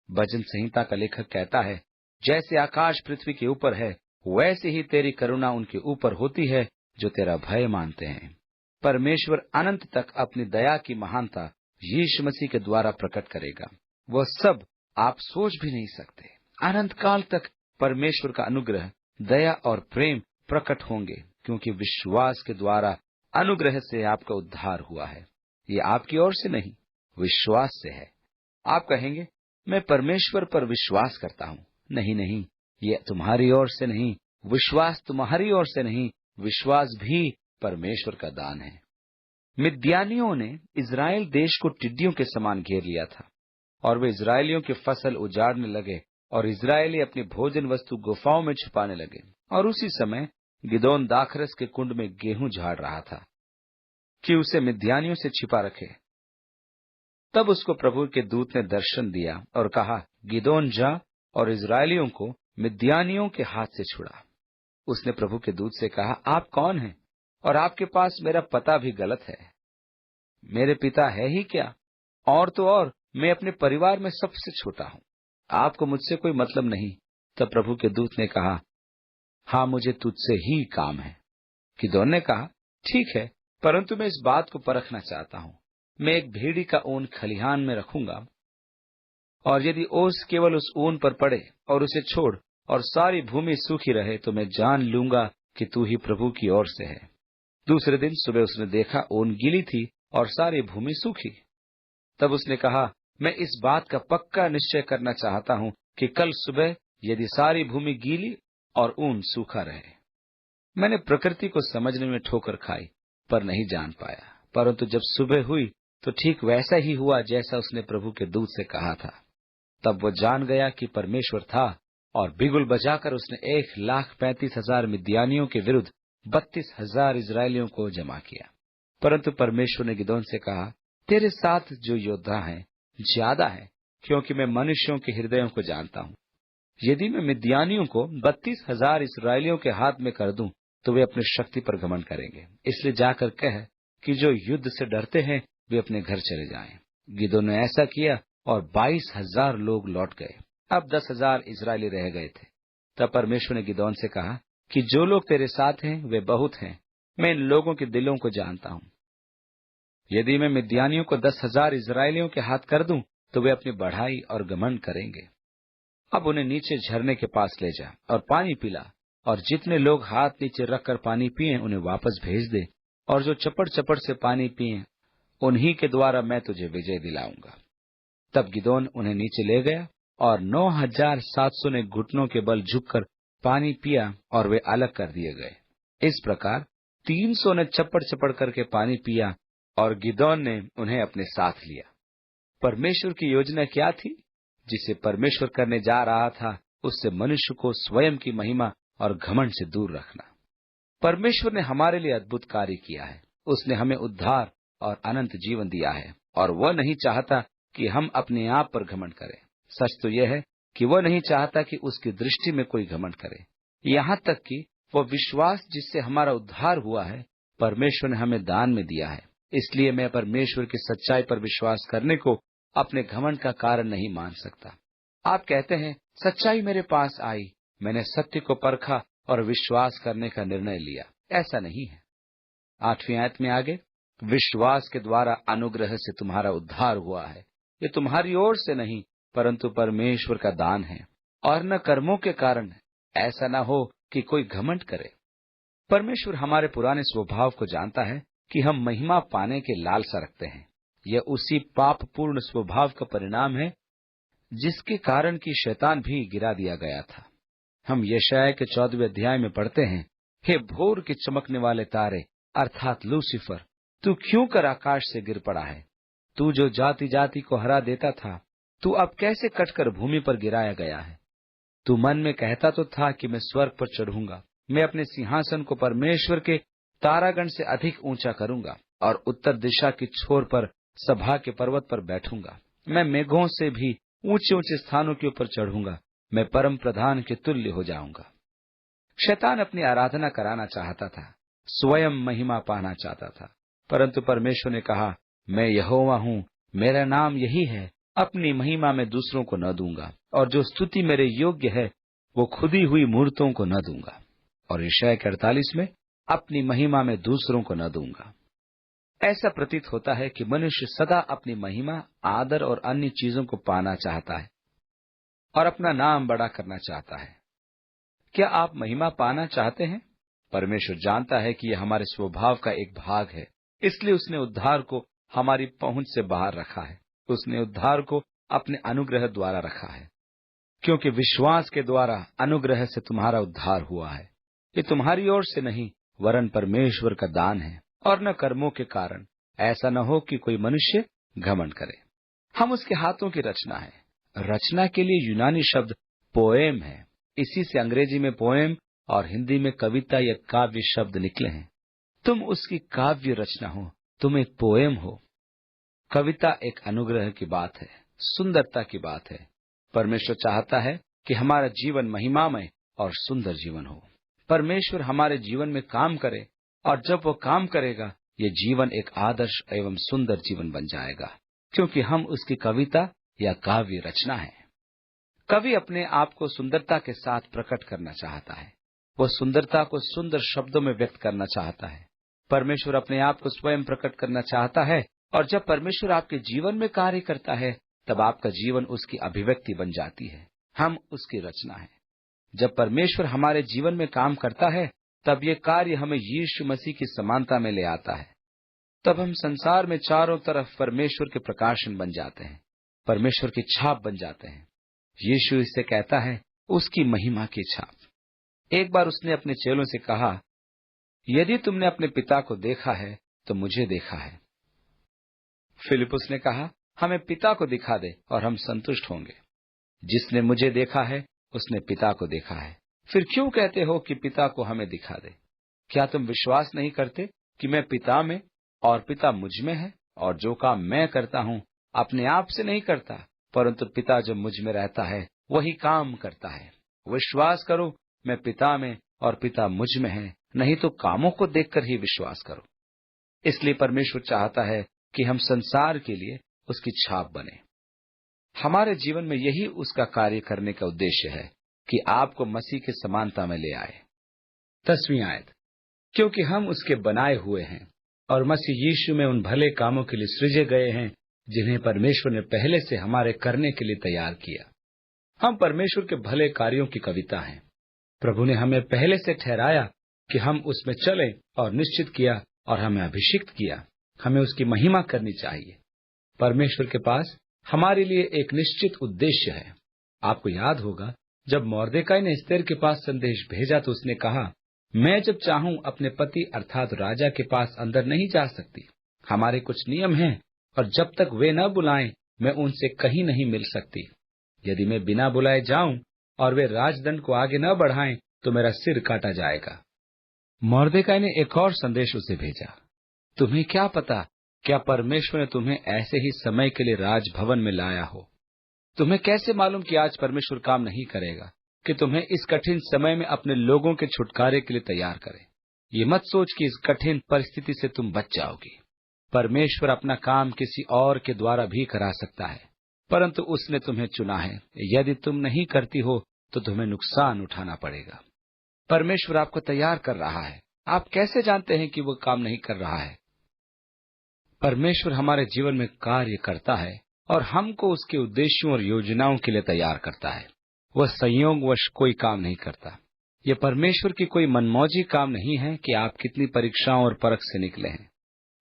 भजन संहिता का लेखक कहता है, जैसे आकाश पृथ्वी के ऊपर है, वैसे ही तेरी करुणा उनके ऊपर होती है जो तेरा भय मानते हैं। परमेश्वर अनंत तक अपनी दया की महानता यीशु मसीह के द्वारा प्रकट करेगा। वह सब आप सोच भी नहीं सकते। अनंत काल तक परमेश्वर का अनुग्रह, दया और प्रेम प्रकट होंगे, क्योंकि विश्वास के द्वारा अनुग्रह से आपका उद्धार हुआ है। ये आपकी ओर से नहीं, विश्वास से है। आप कहेंगे, मैं परमेश्वर पर विश्वास करता हूँ। नहीं नहीं, ये तुम्हारी ओर से नहीं, विश्वास तुम्हारी ओर से नहीं, विश्वास भी परमेश्वर का दान है। मिद्यानियों ने इजराइल देश को टिड्डियों के समान घेर लिया था, और वे इजरायलियों की फसल उजाड़ने लगे, और इजरायली अपनी भोजन वस्तु गुफाओं में छुपाने लगे। और उसी समय गिदोन दाखरस के कुंड में गेहूं झाड़ रहा था कि उसे मिद्यानियों से छिपा रखे। तब उसको प्रभु के दूत ने दर्शन दिया और कहा, गिदोन जा और इजरायलियों को मिद्यानियों के हाथ से छुड़ा। उसने प्रभु के दूत से कहा, आप कौन हैं और आपके पास मेरा पता भी गलत है। मेरे पिता है ही क्या, और तो और मैं अपने परिवार में सबसे छोटा हूँ। आपको मुझसे कोई मतलब नहीं। तब प्रभु के दूत ने कहा, हाँ, मुझे तुझसे ही काम है। गिदोन ने कहा, ठीक है, परंतु मैं इस बात को परखना चाहता हूँ। मैं एक भेड़ी का ऊन खलिहान में रखूंगा, और यदि ओस केवल उस ऊन पर पड़े और उसे छोड़ और सारी भूमि सूखी रहे, तो मैं जान लूंगा कि तू ही प्रभु की ओर से है। दूसरे दिन सुबह उसने देखा, ऊन गीली थी और सारी भूमि सूखी। तब उसने कहा, मैं इस बात का पक्का निश्चय करना चाहता हूँ कि कल सुबह यदि सारी भूमि गीली और ऊन सूखा रहे। मैंने प्रकृति को समझने में ठोकर खाई, पर नहीं जान पाया। परंतु जब सुबह हुई तो ठीक वैसा ही हुआ जैसा उसने प्रभु के दूत से कहा था। तब वो जान गया कि परमेश्वर था, और बिगुल बजाकर उसने 1,35,000 मिद्यानियों के विरुद्ध 32,000 इजरायलियों को जमा किया। परंतु परमेश्वर ने गिदोन से कहा, तेरे साथ जो योद्धा हैं ज्यादा है, क्योंकि मैं मनुष्यों के हृदयों को जानता हूँ। यदि मैं मिद्यानियों को 32,000 इस्राएलियों के हाथ में कर दूं, तो वे अपनी शक्ति पर घमंड करेंगे। इसलिए जाकर कह कि जो युद्ध से डरते हैं वे अपने घर चले जाएं। गिदोन ने ऐसा किया और 22,000 लोग लौट गए। अब 10,000 इस्राएली रह गए थे। तब परमेश्वर ने गिदोन से कहा कि जो लोग तेरे साथ हैं वे बहुत हैं। मैं इन लोगों के दिलों को जानता हूं। यदि मैं मिद्यानियों को 10,000 इस्राएलियों के हाथ कर दूं तो वे अपनी बढ़ाई और घमंड करेंगे। अब उन्हें नीचे झरने के पास ले जा और पानी पिला, और जितने लोग हाथ नीचे रखकर पानी पिए उन्हें वापस भेज दे, और जो चपड़ चपड़ से पानी पिए उन्हीं के द्वारा मैं तुझे विजय दिलाऊंगा। तब गिदोन उन्हें नीचे ले गया और 9,700 ने घुटनों के बल झुककर पानी पिया और वे अलग कर दिए गए। इस प्रकार 300 ने चपड़ चपड़ करके पानी पिया और गिदोन ने उन्हें अपने साथ लिया। परमेश्वर की योजना क्या थी? जिसे परमेश्वर करने जा रहा था उससे मनुष्य को स्वयं की महिमा और घमंड से दूर रखना। परमेश्वर ने हमारे लिए अद्भुत कार्य किया है। उसने हमें उद्धार और अनंत जीवन दिया है, और वह नहीं चाहता कि हम अपने आप पर घमंड करें। सच तो यह है कि वह नहीं चाहता कि उसकी दृष्टि में कोई घमंड करे। यहाँ तक कि वह विश्वास जिससे हमारा उद्धार हुआ है परमेश्वर ने हमें दान में दिया है। इसलिए मैं परमेश्वर की सच्चाई पर विश्वास करने को अपने घमंड का कारण नहीं मान सकता। आप कहते हैं सच्चाई मेरे पास आई, मैंने सत्य को परखा और विश्वास करने का निर्णय लिया। ऐसा नहीं है। 8वीं आयत में आगे, विश्वास के द्वारा अनुग्रह से तुम्हारा उद्धार हुआ है। ये तुम्हारी ओर से नहीं परंतु परमेश्वर का दान है, और न कर्मों के कारण। ऐसा न हो कि कोई घमंड करे। परमेश्वर हमारे पुराने स्वभाव को जानता है कि हम महिमा पाने के लालसा रखते हैं। यह उसी पापपूर्ण स्वभाव का परिणाम है जिसके कारण कि शैतान भी गिरा दिया गया था। हम यशायाह के 14वें अध्याय में पढ़ते हैं, हे भोर के चमकने वाले तारे अर्थात लूसीफर, तू क्यों कर आकाश से गिर पड़ा है? तू जो जाति जाति को हरा देता था, तू अब कैसे कटकर भूमि पर गिराया गया है? तू मन में कहता तो था कि मैं स्वर्ग पर चढ़ूंगा, मैं अपने सिंहासन को परमेश्वर के तारागण से अधिक ऊंचा करूंगा और उत्तर दिशा की छोर पर सभा के पर्वत पर बैठूंगा। मैं मेघों से भी ऊंचे ऊंचे स्थानों के ऊपर चढ़ूंगा, मैं परम प्रधान के तुल्य हो जाऊंगा। शैतान अपनी आराधना कराना चाहता था, स्वयं महिमा पाना चाहता था, परंतु परमेश्वर ने कहा, मैं यहोवा हूँ, मेरा नाम यही है, अपनी महिमा में दूसरों को न दूंगा, और जो स्तुति मेरे योग्य है वो खुदी हुई मूर्तों को न दूंगा। और यशायाह 48 में, अपनी महिमा में दूसरों को न दूंगा। ऐसा प्रतीत होता है कि मनुष्य सदा अपनी महिमा, आदर और अन्य चीजों को पाना चाहता है और अपना नाम बड़ा करना चाहता है। क्या आप महिमा पाना चाहते हैं? परमेश्वर जानता है कि यह हमारे स्वभाव का एक भाग है, इसलिए उसने उद्धार को हमारी पहुंच से बाहर रखा है। उसने उद्धार को अपने अनुग्रह द्वारा रखा है, क्योंकि विश्वास के द्वारा अनुग्रह से तुम्हारा उद्धार हुआ है। ये तुम्हारी ओर से नहीं वरन परमेश्वर का दान है, और न कर्मों के कारण, ऐसा न हो कि कोई मनुष्य घमंड करे। हम उसके हाथों की रचना है। रचना के लिए यूनानी शब्द पोएम है। इसी से अंग्रेजी में पोएम और हिंदी में कविता या काव्य शब्द निकले हैं। तुम उसकी काव्य रचना हो, तुम एक पोएम हो। कविता एक अनुग्रह की बात है, सुंदरता की बात है। परमेश्वर चाहता है कि हमारा जीवन महिमामय और सुंदर जीवन हो। परमेश्वर हमारे जीवन में काम करे, और जब वो काम करेगा ये जीवन एक आदर्श एवं सुंदर जीवन बन जाएगा, क्योंकि हम उसकी कविता या काव्य रचना है। कवि अपने आप को सुंदरता के साथ प्रकट करना चाहता है। वो सुंदरता को सुंदर शब्दों में व्यक्त करना चाहता है। परमेश्वर अपने आप को स्वयं प्रकट करना चाहता है, और जब परमेश्वर आपके जीवन में कार्य करता है तब आपका जीवन उसकी अभिव्यक्ति बन जाती है। हम उसकी रचना है। जब परमेश्वर हमारे जीवन में काम करता है तब ये कार्य हमें यीशु मसीह की समानता में ले आता है। तब हम संसार में चारों तरफ परमेश्वर के प्रकाशन बन जाते हैं, परमेश्वर की छाप बन जाते हैं। यीशु इससे कहता है उसकी महिमा की छाप। एक बार उसने अपने चेलों से कहा, यदि तुमने अपने पिता को देखा है तो मुझे देखा है। फिलिपुस ने कहा, हमें पिता को दिखा दे और हम संतुष्ट होंगे। जिसने मुझे देखा है उसने पिता को देखा है। फिर क्यों कहते हो कि पिता को हमें दिखा दे? क्या तुम विश्वास नहीं करते कि मैं पिता में और पिता मुझ में है? और जो काम मैं करता हूँ अपने आप से नहीं करता, परंतु पिता जो मुझ में रहता है वही काम करता है। विश्वास करो मैं पिता में और पिता मुझ में है, नहीं तो कामों को देखकर ही विश्वास करो। इसलिए परमेश्वर चाहता है कि हम संसार के लिए उसकी छाप बने। हमारे जीवन में यही उसका कार्य करने का उद्देश्य है। कि आपको मसीह की समानता में ले आए। 10वीं आयत, क्योंकि हम उसके बनाए हुए हैं और मसीह यीशु में उन भले कामों के लिए सृजे गए हैं जिन्हें परमेश्वर ने पहले से हमारे करने के लिए तैयार किया। हम परमेश्वर के भले कार्यों की कविता हैं। प्रभु ने हमें पहले से ठहराया कि हम उसमें चलें और निश्चित किया और हमें अभिषिक्त किया। हमें उसकी महिमा करनी चाहिए। परमेश्वर के पास हमारे लिए एक निश्चित उद्देश्य है। आपको याद होगा, जब मोर्देकाई ने एस्तेर के पास संदेश भेजा तो उसने कहा, मैं जब चाहूं अपने पति अर्थात राजा के पास अंदर नहीं जा सकती। हमारे कुछ नियम हैं और जब तक वे न बुलाएं मैं उनसे कहीं नहीं मिल सकती। यदि मैं बिना बुलाए जाऊं और वे राजदंड को आगे न बढ़ाएं तो मेरा सिर काटा जाएगा। मोर्देकाई ने एक और संदेश उसे भेजा, तुम्हें क्या पता, क्या परमेश्वर ने तुम्हें ऐसे ही समय के लिए राजभवन में लाया हो? तुम्हें कैसे मालूम कि आज परमेश्वर काम नहीं करेगा कि तुम्हें इस कठिन समय में अपने लोगों के छुटकारे के लिए तैयार करे। ये मत सोच कि इस कठिन परिस्थिति से तुम बच जाओगी। परमेश्वर अपना काम किसी और के द्वारा भी करा सकता है, परंतु उसने तुम्हें चुना है। यदि तुम नहीं करती हो तो तुम्हें नुकसान उठाना पड़ेगा। परमेश्वर आपको तैयार कर रहा है। आप कैसे जानते हैं कि वो काम नहीं कर रहा है? परमेश्वर हमारे जीवन में कार्य करता है और हमको उसके उद्देश्यों और योजनाओं के लिए तैयार करता है। वह संयोगवश कोई काम नहीं करता। यह परमेश्वर की कोई मनमौजी काम नहीं है कि आप कितनी परीक्षाओं और परख से निकले हैं।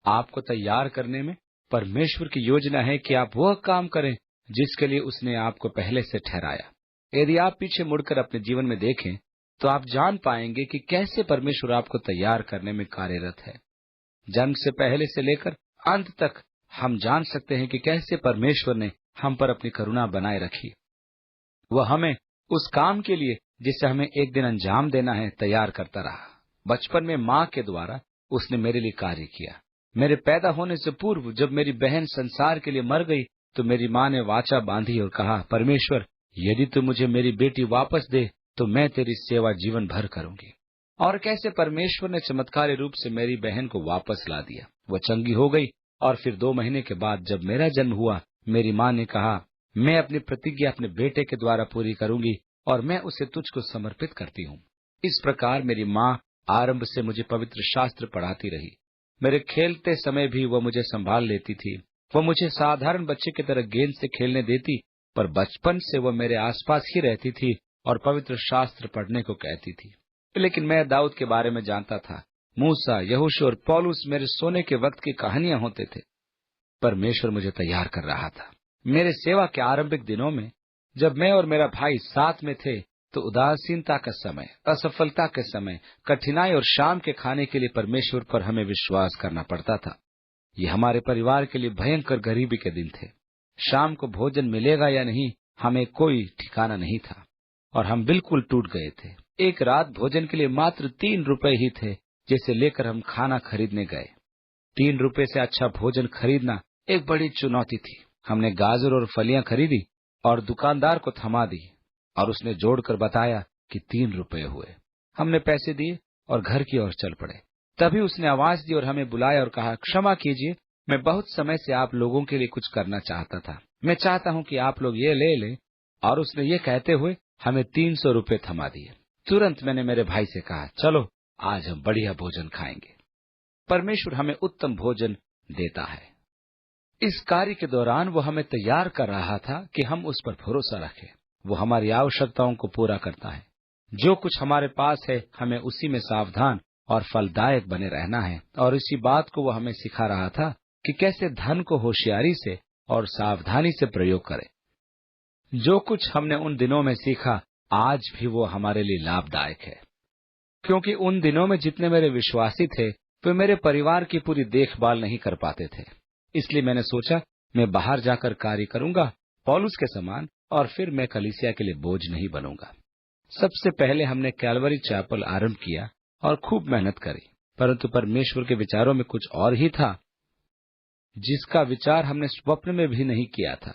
आपको तैयार करने में परमेश्वर की योजना है कि आप वह काम करें जिसके लिए उसने आपको पहले से ठहराया। यदि आप पीछे मुड़कर अपने जीवन में देखें तो आप जान पाएंगे कि कैसे परमेश्वर आपको तैयार करने में कार्यरत है। जन्म से पहले से लेकर अंत तक हम जान सकते हैं कि कैसे परमेश्वर ने हम पर अपनी करुणा बनाए रखी। वह हमें उस काम के लिए जिसे हमें एक दिन अंजाम देना है तैयार करता रहा। बचपन में माँ के द्वारा उसने मेरे लिए कार्य किया। मेरे पैदा होने से पूर्व जब मेरी बहन संसार के लिए मर गई तो मेरी माँ ने वाचा बांधी और कहा, परमेश्वर यदि तू मुझे मेरी बेटी वापस दे तो मैं तेरी सेवा जीवन भर करूंगी। और कैसे परमेश्वर ने चमत्कारी रूप से मेरी बहन को वापस ला दिया। वह चंगी हो गई और फिर 2 महीने के बाद जब मेरा जन्म हुआ, मेरी माँ ने कहा, मैं अपनी प्रतिज्ञा अपने बेटे के द्वारा पूरी करूंगी और मैं उसे तुझको समर्पित करती हूँ। इस प्रकार मेरी माँ आरंभ से मुझे पवित्र शास्त्र पढ़ाती रही। मेरे खेलते समय भी वह मुझे संभाल लेती थी। वह मुझे साधारण बच्चे की तरह गेंद से खेलने देती, पर बचपन से वह मेरे आसपास ही रहती थी और पवित्र शास्त्र पढ़ने को कहती थी। लेकिन मैं दाऊद के बारे में जानता था। मूसा, यहोशू और पौलुस मेरे सोने के वक्त की कहानियां होते थे। परमेश्वर मुझे तैयार कर रहा था। मेरे सेवा के आरंभिक दिनों में जब मैं और मेरा भाई साथ में थे तो उदासीनता का समय, असफलता के समय, कठिनाई और शाम के खाने के लिए परमेश्वर पर हमें विश्वास करना पड़ता था। ये हमारे परिवार के लिए भयंकर गरीबी के दिन थे। शाम को भोजन मिलेगा या नहीं हमें कोई ठिकाना नहीं था और हम बिल्कुल टूट गए थे। एक रात भोजन के लिए मात्र 3 रुपए ही थे, जिसे लेकर हम खाना खरीदने गए। 3 रुपए से अच्छा भोजन खरीदना एक बड़ी चुनौती थी। हमने गाजर और फलियां खरीदी और दुकानदार को थमा दी और उसने जोड़कर बताया कि 3 रुपए हुए। हमने पैसे दिए और घर की ओर चल पड़े। तभी उसने आवाज दी और हमें बुलाया और कहा, क्षमा कीजिए, मैं बहुत समय से आप लोगों के लिए कुछ करना चाहता था। मैं चाहता हूं कि आप लोग ये ले लें। और उसने ये कहते हुए हमें 300 रुपए थमा दिए। तुरंत मैंने मेरे भाई से कहा, चलो आज हम बढ़िया भोजन खाएंगे। परमेश्वर हमें उत्तम भोजन देता है। इस कार्य के दौरान वो हमें तैयार कर रहा था कि हम उस पर भरोसा रखें। वो हमारी आवश्यकताओं को पूरा करता है। जो कुछ हमारे पास है हमें उसी में सावधान और फलदायक बने रहना है। और इसी बात को वो हमें सिखा रहा था कि कैसे धन को होशियारी से और सावधानी से प्रयोग करें। जो कुछ हमने उन दिनों में सीखा आज भी वो हमारे लिए लाभदायक है, क्योंकि उन दिनों में जितने मेरे विश्वासी थे वे मेरे परिवार की पूरी देखभाल नहीं कर पाते थे। इसलिए मैंने सोचा मैं बाहर जाकर कार्य करूंगा पौलुस के समान, और फिर मैं कलीसिया के लिए बोझ नहीं बनूंगा। सबसे पहले हमने कैलवरी चैपल आरंभ किया और खूब मेहनत करी, परंतु परमेश्वर के विचारों में कुछ और ही था जिसका विचार हमने स्वप्न में भी नहीं किया था।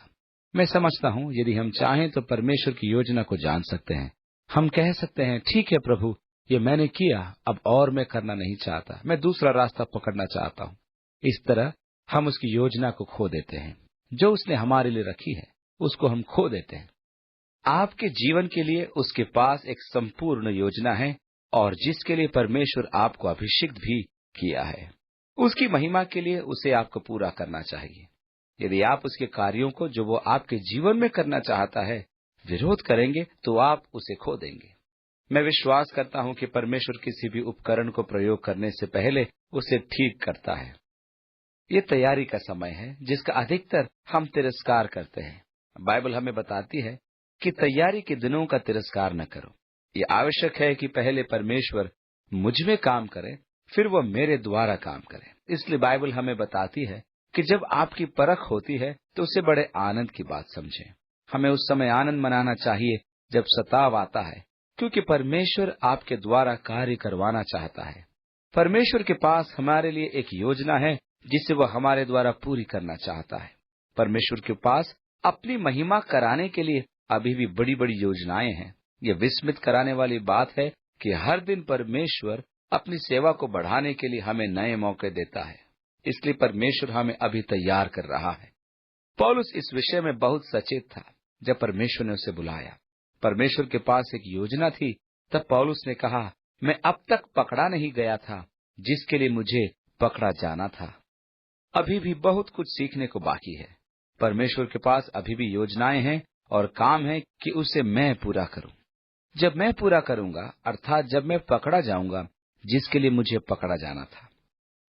मैं समझता हूं यदि हम चाहें तो परमेश्वर की योजना को जान सकते हैं। हम कह सकते हैं, ठीक है प्रभु, ये मैंने किया, अब और मैं करना नहीं चाहता, मैं दूसरा रास्ता पकड़ना चाहता हूं। इस तरह हम उसकी योजना को खो देते हैं। जो उसने हमारे लिए रखी है उसको हम खो देते हैं। आपके जीवन के लिए उसके पास एक संपूर्ण योजना है और जिसके लिए परमेश्वर आपको अभिषिक्त भी किया है। उसकी महिमा के लिए उसे आपको पूरा करना चाहिए। यदि आप उसके कार्यों को जो वो आपके जीवन में करना चाहता है विरोध करेंगे तो आप उसे खो देंगे। मैं विश्वास करता हूं कि परमेश्वर किसी भी उपकरण को प्रयोग करने से पहले उसे ठीक करता है। ये तैयारी का समय है जिसका अधिकतर हम तिरस्कार करते हैं। बाइबल हमें बताती है कि तैयारी के दिनों का तिरस्कार न करो। ये आवश्यक है कि पहले परमेश्वर मुझ में काम करे, फिर वो मेरे द्वारा काम करे। इसलिए बाइबल हमें बताती है कि जब आपकी परख होती है तो उसे बड़े आनंद की बात समझें। हमें उस समय आनंद मनाना चाहिए जब सताव आता है, क्योंकि परमेश्वर आपके द्वारा कार्य करवाना चाहता है। परमेश्वर के पास हमारे लिए एक योजना है जिसे वह हमारे द्वारा पूरी करना चाहता है। परमेश्वर के पास अपनी महिमा कराने के लिए अभी भी बड़ी बड़ी योजनाएं हैं। यह विस्मित कराने वाली बात है कि हर दिन परमेश्वर अपनी सेवा को बढ़ाने के लिए हमें नए मौके देता है। इसलिए परमेश्वर हमें अभी तैयार कर रहा है। पौलुस इस विषय में बहुत सचेत था जब परमेश्वर ने उसे बुलाया। परमेश्वर के पास एक योजना थी। तब पौलुस ने कहा, मैं अब तक पकड़ा नहीं गया था जिसके लिए मुझे पकड़ा जाना था। अभी भी बहुत कुछ सीखने को बाकी है। परमेश्वर के पास अभी भी योजनाएं हैं और काम है कि उसे मैं पूरा करूं। जब मैं पूरा करूंगा, अर्थात जब मैं पकड़ा जाऊंगा जिसके लिए मुझे पकड़ा जाना था।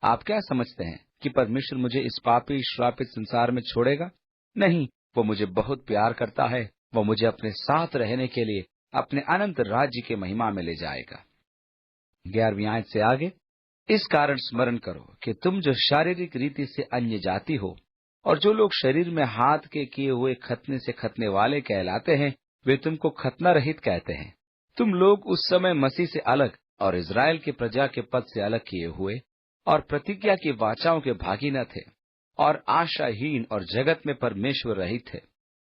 आप क्या समझते हैं कि परमेश्वर मुझे इस पापी श्रापित संसार में छोड़ेगा? नहीं, वो मुझे बहुत प्यार करता है। वो मुझे अपने साथ रहने के लिए अपने अनंत राज्य के महिमा में ले जाएगा। 11वीं आयत से आगे, इस कारण स्मरण करो कि तुम जो शारीरिक रीति से अन्य जाति हो और जो लोग शरीर में हाथ के किए हुए खतने से खतने वाले कहलाते हैं, वे तुमको खतना रहित कहते हैं। तुम लोग उस समय मसीह से अलग और इज़राइल की प्रजा के पद से अलग किए हुए और प्रतिज्ञा की वाचाओं के भागी न थे और आशाहीन और जगत में परमेश्वर रहित थे।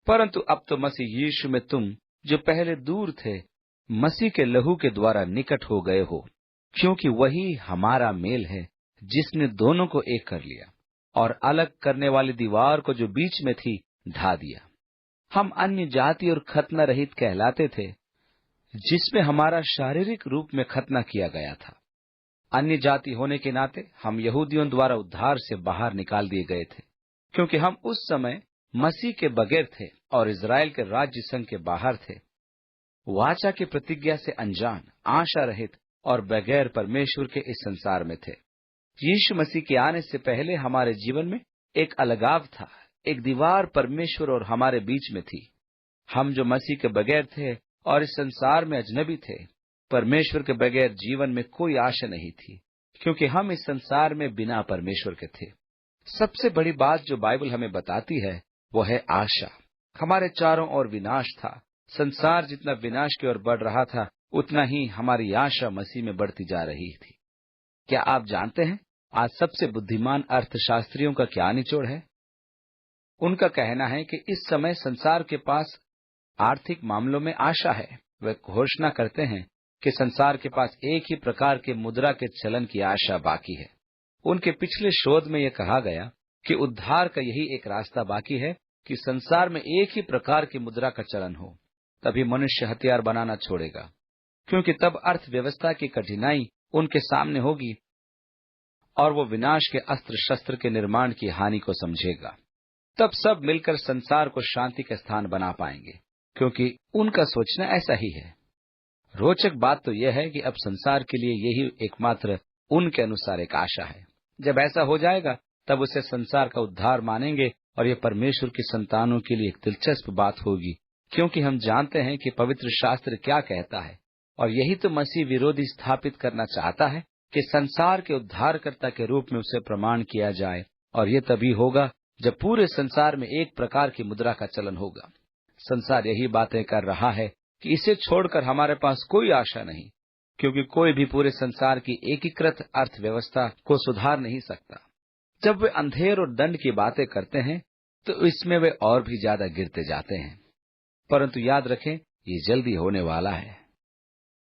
परंतु अब तो मसीह यीशु में तुम जो पहले दूर थे, मसीह के लहू के द्वारा निकट हो गए हो, क्योंकि वही हमारा मेल है जिसने दोनों को एक कर लिया और अलग करने वाली दीवार को जो बीच में थी ढा दिया। हम अन्य जाति और खतना रहित कहलाते थे, जिसमें हमारा शारीरिक रूप में खतना किया गया था। अन्य जाति होने के नाते हम यहूदियों द्वारा उद्धार से बाहर निकाल दिए गए थे, क्योंकि हम उस समय मसीह के बगैर थे और इज़राइल के राज्य संघ के बाहर थे, वाचा की प्रतिज्ञा से अनजान, आशा रहित और बगैर परमेश्वर के इस संसार में थे। यीशु मसीह के आने से पहले हमारे जीवन में एक अलगाव था, एक दीवार परमेश्वर और हमारे बीच में थी। हम जो मसीह के बगैर थे और इस संसार में अजनबी थे, परमेश्वर के बगैर जीवन में कोई आशा नहीं थी, क्योंकि हम इस संसार में बिना परमेश्वर के थे। सबसे बड़ी बात जो बाइबल हमें बताती है वो है आशा। हमारे चारों ओर विनाश था। संसार जितना विनाश की ओर बढ़ रहा था, उतना ही हमारी आशा मसीह में बढ़ती जा रही थी। क्या आप जानते हैं आज सबसे बुद्धिमान अर्थशास्त्रियों का क्या निचोड़ है? उनका कहना है कि इस समय संसार के पास आर्थिक मामलों में आशा है। वे घोषणा करते हैं कि संसार के पास एक ही प्रकार के मुद्रा के चलन की आशा बाकी है। उनके पिछले शोध में यह कहा गया कि उद्धार का यही एक रास्ता बाकी है कि संसार में एक ही प्रकार की मुद्रा का चलन हो, तभी मनुष्य हथियार बनाना छोड़ेगा, क्योंकि तब अर्थव्यवस्था की कठिनाई उनके सामने होगी और वो विनाश के अस्त्र शस्त्र के निर्माण की हानि को समझेगा। तब सब मिलकर संसार को शांति का स्थान बना पाएंगे, क्योंकि उनका सोचना ऐसा ही है। रोचक बात तो यह है कि अब संसार के लिए यही एकमात्र उनके अनुसार एक आशा है। जब ऐसा हो जाएगा तब उसे संसार का उद्धार मानेंगे और ये परमेश्वर की संतानों के लिए एक दिलचस्प बात होगी, क्योंकि हम जानते हैं कि पवित्र शास्त्र क्या कहता है और यही तो मसीह विरोधी स्थापित करना चाहता है कि संसार के उद्धारकर्ता के रूप में उसे प्रमाण किया जाए, और ये तभी होगा जब पूरे संसार में एक प्रकार की मुद्रा का चलन होगा। संसार यही बातें कर रहा है कि इसे छोड़कर हमारे पास कोई आशा नहीं, क्योंकि कोई भी पूरे संसार की एकीकृत अर्थव्यवस्था को सुधार नहीं सकता। जब वे अंधेर और दंड की बातें करते हैं तो इसमें वे और भी ज्यादा गिरते जाते हैं। परंतु याद रखें, ये जल्दी होने वाला है,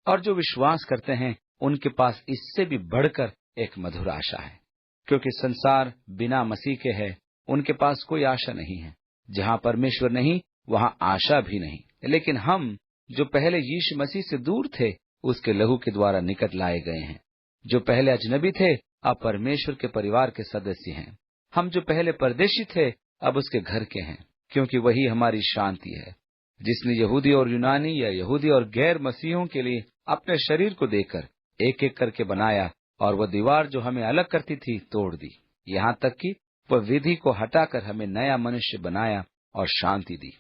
और जो विश्वास करते हैं उनके पास इससे भी बढ़कर एक मधुर आशा है, क्योंकि संसार बिना मसीह के है, उनके पास कोई आशा नहीं है। जहां परमेश्वर नहीं, वहां आशा भी नहीं। लेकिन हम जो पहले यीशु मसीह से दूर थे, उसके लहू के द्वारा निकट लाए गए हैं। जो पहले अजनबी थे, अब परमेश्वर के परिवार के सदस्य हैं। हम जो पहले परदेशी थे, अब उसके घर के हैं, क्योंकि वही हमारी शांति है, जिसने यहूदी और यूनानी या यहूदी और गैर मसीहों के लिए अपने शरीर को देकर एक एक करके बनाया, और वह दीवार जो हमें अलग करती थी तोड़ दी, यहाँ तक कि वह विधि को हटाकर हमें नया मनुष्य बनाया और शांति दी।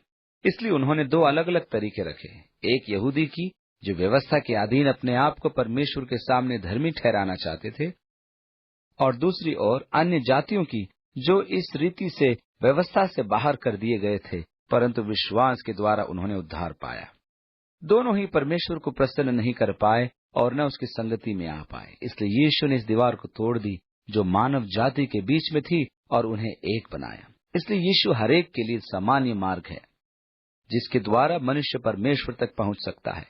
इसलिए उन्होंने दो अलग अलग तरीके रखे, एक यहूदी की जो व्यवस्था के अधीन अपने आप को परमेश्वर के सामने धर्मी ठहराना चाहते थे, और दूसरी ओर अन्य जातियों की जो इस रीति से व्यवस्था से बाहर कर दिए गए थे, परंतु विश्वास के द्वारा उन्होंने उद्धार पाया। दोनों ही परमेश्वर को प्रसन्न नहीं कर पाए और न उसकी संगति में आ पाए। इसलिए यीशु ने इस दीवार को तोड़ दी जो मानव जाति के बीच में थी और उन्हें एक बनाया। इसलिए यीशु हरेक के लिए सामान्य मार्ग है जिसके द्वारा मनुष्य परमेश्वर तक पहुंच सकता है।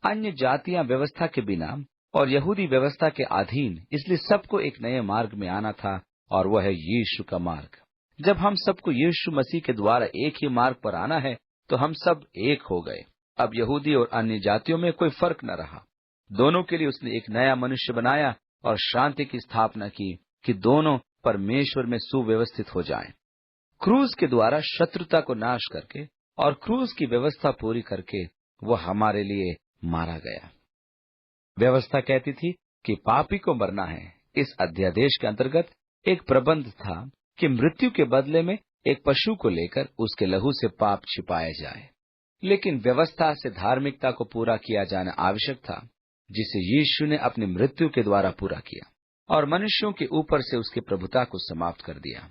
अन्य जातियां व्यवस्था के बिना और यहूदी व्यवस्था के अधीन, इसलिए सबको एक नए मार्ग में आना था, और वह है यीशु का मार्ग। जब हम सबको यीशु मसीह के द्वारा एक ही मार्ग पर आना है, तो हम सब एक हो गए। अब यहूदी और अन्य जातियों में कोई फर्क न रहा। दोनों के लिए उसने एक नया मनुष्य बनाया और शांति की स्थापना की कि दोनों परमेश्वर में सुव्यवस्थित हो जाएं। क्रूस के द्वारा शत्रुता को नाश करके और क्रूस की व्यवस्था पूरी करके वह हमारे लिए मारा गया। व्यवस्था कहती थी कि पापी को मरना है। इस अध्यादेश के अंतर्गत एक प्रबंध था कि मृत्यु के बदले में एक पशु को लेकर उसके लहू से पाप छिपाया जाए। लेकिन व्यवस्था से धार्मिकता को पूरा किया जाना आवश्यक था, जिसे यीशु ने अपनी मृत्यु के द्वारा पूरा किया और मनुष्यों के ऊपर से उसकी प्रभुता को समाप्त कर दिया,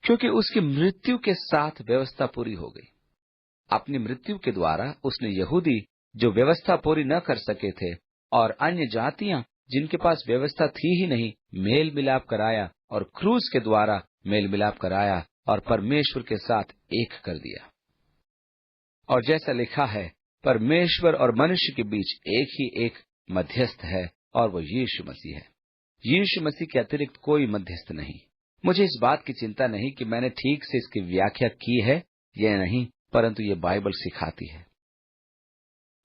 क्योंकि उसकी मृत्यु के साथ व्यवस्था पूरी हो गई। अपनी मृत्यु के द्वारा उसने यहूदी जो व्यवस्था पूरी न कर सके थे और अन्य जातियां जिनके पास व्यवस्था थी ही नहीं, मेल मिलाप कराया, और क्रूस के द्वारा मेल मिलाप कराया और परमेश्वर के साथ एक कर दिया। और जैसा लिखा है, परमेश्वर और मनुष्य के बीच एक ही एक मध्यस्थ है, और वो यीशु मसीह है। यीशु मसीह के अतिरिक्त कोई मध्यस्थ नहीं। मुझे इस बात की चिंता नहीं कि मैंने ठीक से इसकी व्याख्या की है या नहीं, परंतु ये बाइबल सिखाती है।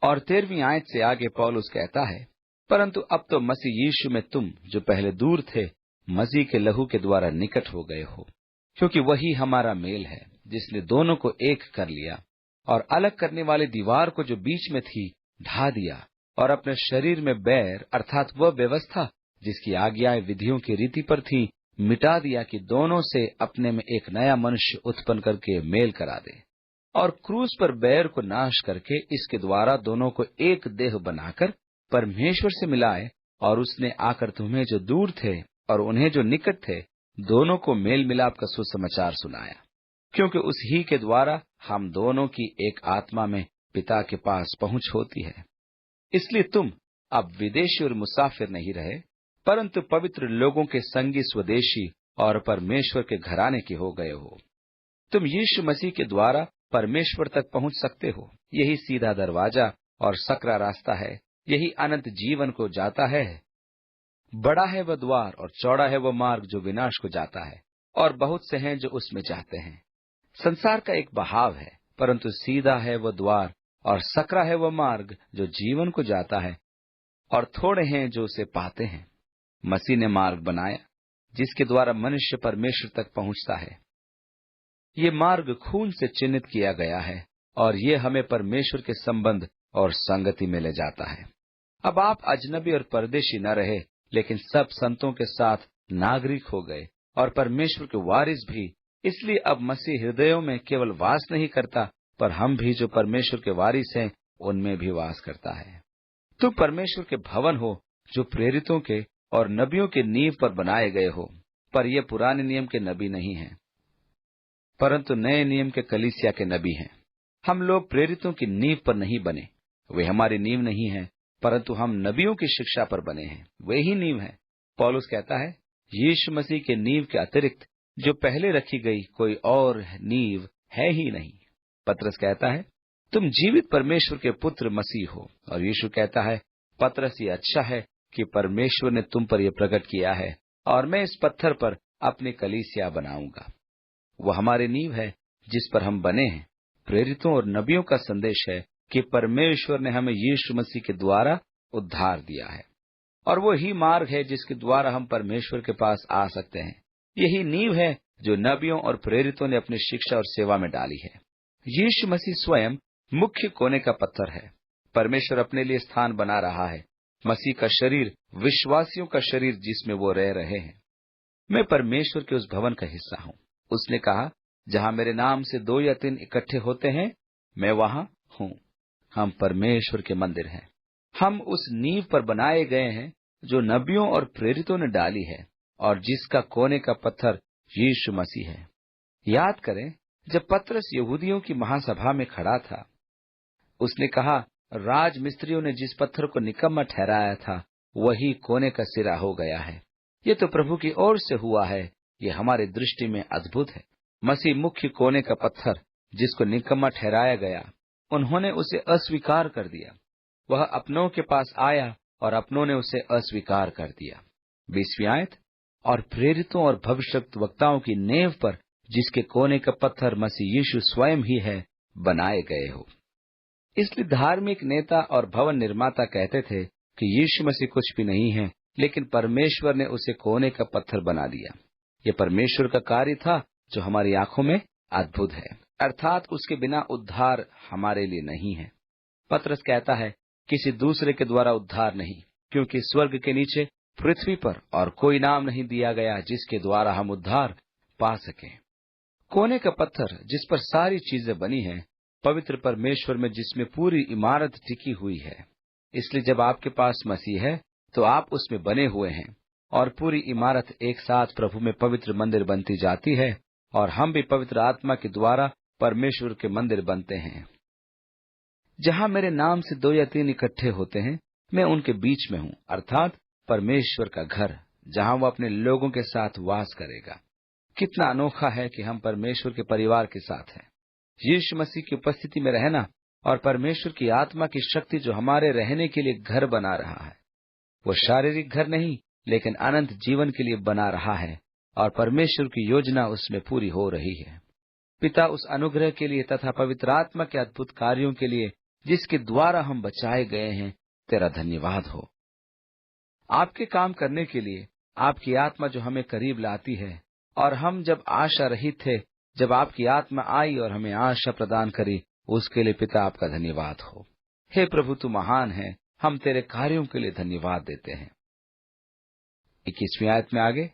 और 13वीं आयत से आगे पौलुस कहता है, परंतु अब तो मसीह यीशु में तुम जो पहले दूर थे, मसीह के लहू के द्वारा निकट हो गए हो, क्योंकि वही हमारा मेल है, जिसने दोनों को एक कर लिया और अलग करने वाली दीवार को जो बीच में थी ढा दिया, और अपने शरीर में बैर अर्थात वह व्यवस्था जिसकी आज्ञाएं विधियों की रीति पर थी मिटा दिया, कि दोनों से अपने में एक नया मनुष्य उत्पन्न करके मेल करा दे, और क्रूस पर बैर को नाश करके इसके द्वारा दोनों को एक देह बनाकर परमेश्वर से मिलाए, और उसने आकर तुम्हें जो दूर थे और उन्हें जो निकट थे, दोनों को मेल मिलाप का सुसमाचार सुनाया, क्योंकि उस ही के द्वारा हम दोनों की एक आत्मा में पिता के पास पहुंच होती है। इसलिए तुम अब विदेशी और मुसाफिर नहीं रहे, परंतु पवित्र लोगों के संगी स्वदेशी और परमेश्वर के घराने के हो गए हो। तुम यीशु मसीह के द्वारा परमेश्वर तक पहुंच सकते हो। यही सीधा दरवाजा और सकरा रास्ता है, यही अनंत जीवन को जाता है। बड़ा है वह द्वार और चौड़ा है वह मार्ग जो विनाश को जाता है, और बहुत से हैं जो उसमें जाते हैं। संसार का एक बहाव है, परंतु सीधा है वह द्वार और सकरा है वह मार्ग जो जीवन को जाता है, और थोड़े हैं जो उसे पाते हैं। मसीह ने मार्ग बनाया जिसके द्वारा मनुष्य परमेश्वर तक पहुंचता है। ये मार्ग खून से चिन्हित किया गया है, और ये हमें परमेश्वर के संबंध और संगति में ले जाता है। अब आप अजनबी और परदेशी न रहे, लेकिन सब संतों के साथ नागरिक हो गए और परमेश्वर के वारिस भी। इसलिए अब मसीह हृदयों में केवल वास नहीं करता, पर हम भी जो परमेश्वर के वारिस हैं उनमें भी वास करता है। तुम परमेश्वर के भवन हो, जो प्रेरितों के और नबियों के नींव पर बनाए गए हो। पर ये पुराने नियम के नबी नहीं हैं, परंतु नए नियम के कलीसिया के नबी हैं। हम लोग प्रेरितों की नींव पर नहीं बने, वे हमारी नींव नहीं है, परंतु हम नबियों की शिक्षा पर बने हैं, वे ही नींव है। पौलुस कहता है, यीशु मसीह के नींव के अतिरिक्त जो पहले रखी गई कोई और नींव है ही नहीं। पतरस कहता है, तुम जीवित परमेश्वर के पुत्र मसीह हो। और यीशु कहता है, पतरस, ये अच्छा है कि परमेश्वर ने तुम पर यह प्रकट किया है, और मैं इस पत्थर पर अपनी कलीसिया बनाऊंगा। वह हमारी नींव है जिस पर हम बने हैं। प्रेरितों और नबियों का संदेश है कि परमेश्वर ने हमें यीशु मसीह के द्वारा उद्धार दिया है, और वो ही मार्ग है जिसके द्वारा हम परमेश्वर के पास आ सकते हैं। यही नींव है जो नबियों और प्रेरितों ने अपनी शिक्षा और सेवा में डाली है। यीशु मसीह स्वयं मुख्य कोने का पत्थर है। परमेश्वर अपने लिए स्थान बना रहा है, मसीह का शरीर विश्वासियों का शरीर जिसमें वो रह रहे हैं। मैं परमेश्वर के उस भवन का हिस्सा हूँ। उसने कहा, जहाँ मेरे नाम से 2 या 3 इकट्ठे होते हैं, मैं वहाँ हूँ। हम परमेश्वर के मंदिर हैं। हम उस नींव पर बनाए गए हैं जो नबियों और प्रेरितों ने डाली है, और जिसका कोने का पत्थर यीशु मसीह है। याद करें, जब पतरस यहूदियों की महासभा में खड़ा था, उसने कहा, राज मिस्त्रियों ने जिस पत्थर को निकम्मा ठहराया था, वही कोने का सिरा हो गया है। ये तो प्रभु की ओर से हुआ है। ये हमारी दृष्टि में अद्भुत है। मसीह मुख्य कोने का पत्थर, जिसको निकम्मा ठहराया गया, उन्होंने उसे अस्वीकार कर दिया। वह अपनों के पास आया और अपनों ने उसे अस्वीकार कर दिया। 20वीं आयत, और प्रेरितों और भविष्यद्वक्ताओं की नेव पर, जिसके कोने का पत्थर मसीह यीशु स्वयं ही है, बनाए गए हो। इसलिए धार्मिक नेता और भवन निर्माता कहते थे कि यीशु मसीह कुछ भी नहीं है, लेकिन परमेश्वर ने उसे कोने का पत्थर बना दिया। यह परमेश्वर का कार्य था जो हमारी आंखों में अद्भुत है, अर्थात उसके बिना उद्धार हमारे लिए नहीं है। पतरस कहता है, किसी दूसरे के द्वारा उद्धार नहीं, क्योंकि स्वर्ग के नीचे पृथ्वी पर और कोई नाम नहीं दिया गया जिसके द्वारा हम उद्धार पा सकें। कोने का पत्थर जिस पर सारी चीजें बनी हैं, पवित्र परमेश्वर में जिसमें पूरी इमारत टिकी हुई है। इसलिए जब आपके पास मसीह है तो आप उसमें बने हुए हैं, और पूरी इमारत एक साथ प्रभु में पवित्र मंदिर बनती जाती है, और हम भी पवित्र आत्मा के द्वारा परमेश्वर के मंदिर बनते हैं। जहाँ मेरे नाम से 2 या 3 इकट्ठे होते हैं, मैं उनके बीच में हूँ, अर्थात परमेश्वर का घर, जहाँ वो अपने लोगों के साथ वास करेगा। कितना अनोखा है कि हम परमेश्वर के परिवार के साथ हैं। यीशु मसीह की उपस्थिति में रहना और परमेश्वर की आत्मा की शक्ति जो हमारे रहने के लिए घर बना रहा है, वो शारीरिक घर नहीं, लेकिन अनंत जीवन के लिए बना रहा है, और परमेश्वर की योजना उसमें पूरी हो रही है। पिता, उस अनुग्रह के लिए तथा पवित्र आत्मा के अद्भुत कार्यों के लिए जिसके द्वारा हम बचाए गए हैं, तेरा धन्यवाद हो। आपके काम करने के लिए आपकी आत्मा जो हमें करीब लाती है, और हम जब आशा रहित थे, जब आपकी आत्मा आई और हमें आशा प्रदान करी, उसके लिए पिता आपका धन्यवाद हो। हे प्रभु, तू महान है। हम तेरे कार्यों के लिए धन्यवाद देते हैं। 21वीं आयत में आगे,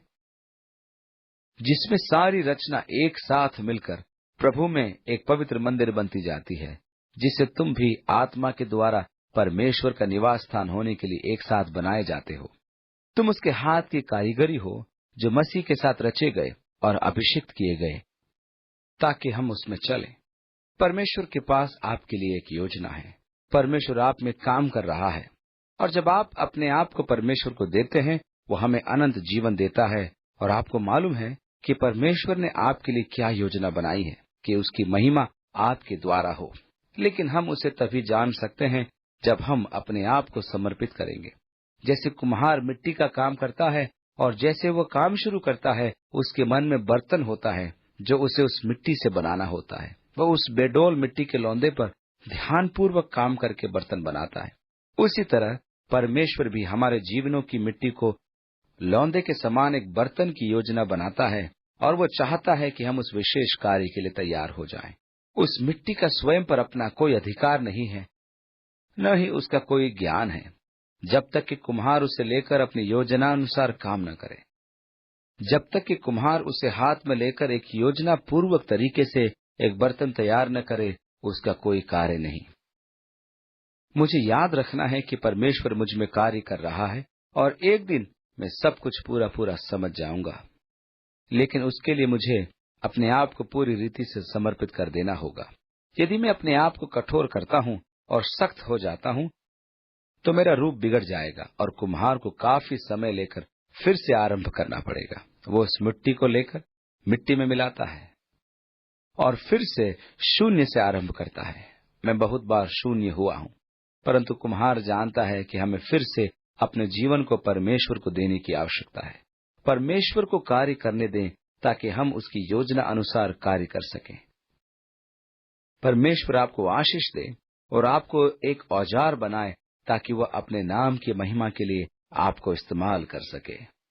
जिसमें सारी रचना एक साथ मिलकर प्रभु में एक पवित्र मंदिर बनती जाती है, जिसे तुम भी आत्मा के द्वारा परमेश्वर का निवास स्थान होने के लिए एक साथ बनाए जाते हो। तुम उसके हाथ की कारीगरी हो, जो मसीह के साथ रचे गए और अभिषिक्त किए गए, ताकि हम उसमें चलें। परमेश्वर के पास आपके लिए एक योजना है। परमेश्वर आप में काम कर रहा है, और जब आप अपने आप को परमेश्वर को देते हैं, वो हमें अनंत जीवन देता है। और आपको मालूम है कि परमेश्वर ने आपके लिए क्या योजना बनाई है कि उसकी महिमा आपके द्वारा हो। लेकिन हम उसे तभी जान सकते हैं जब हम अपने आप को समर्पित करेंगे। जैसे कुम्हार मिट्टी का काम करता है, और जैसे वो काम शुरू करता है, उसके मन में बर्तन होता है जो उसे उस मिट्टी से बनाना होता है। वह उस बेडोल मिट्टी के लौंदे पर ध्यानपूर्वक काम करके बर्तन बनाता है। उसी तरह परमेश्वर भी हमारे जीवनों की मिट्टी को लौंदे के समान एक बर्तन की योजना बनाता है, और वो चाहता है कि हम उस विशेष कार्य के लिए तैयार हो जाएं। उस मिट्टी का स्वयं पर अपना कोई अधिकार नहीं है, न ही उसका कोई ज्ञान है, जब तक कि कुम्हार उसे लेकर अपनी योजना अनुसार काम न करे। जब तक कि कुम्हार उसे हाथ में लेकर एक योजना पूर्वक तरीके से एक बर्तन तैयार न करे, उसका कोई कार्य नहीं। मुझे याद रखना है कि परमेश्वर मुझ में कार्य कर रहा है, और एक दिन मैं सब कुछ पूरा पूरा समझ जाऊंगा। लेकिन उसके लिए मुझे अपने आप को पूरी रीति से समर्पित कर देना होगा। यदि मैं अपने आप को कठोर करता हूँ और सख्त हो जाता हूँ, तो मेरा रूप बिगड़ जाएगा, और कुम्हार को काफी समय लेकर फिर से आरंभ करना पड़ेगा। वो उस मिट्टी को लेकर मिट्टी में मिलाता है और फिर से शून्य से आरंभ करता है। मैं बहुत बार शून्य हुआ हूँ, परंतु कुम्हार जानता है कि हमें फिर से अपने जीवन को परमेश्वर को देने की आवश्यकता है। परमेश्वर को कार्य करने दें, ताकि हम उसकी योजना अनुसार कार्य कर सकें। परमेश्वर आपको आशीष दे और आपको एक औजार बनाए ताकि वह अपने नाम की महिमा के लिए आपको इस्तेमाल कर सके।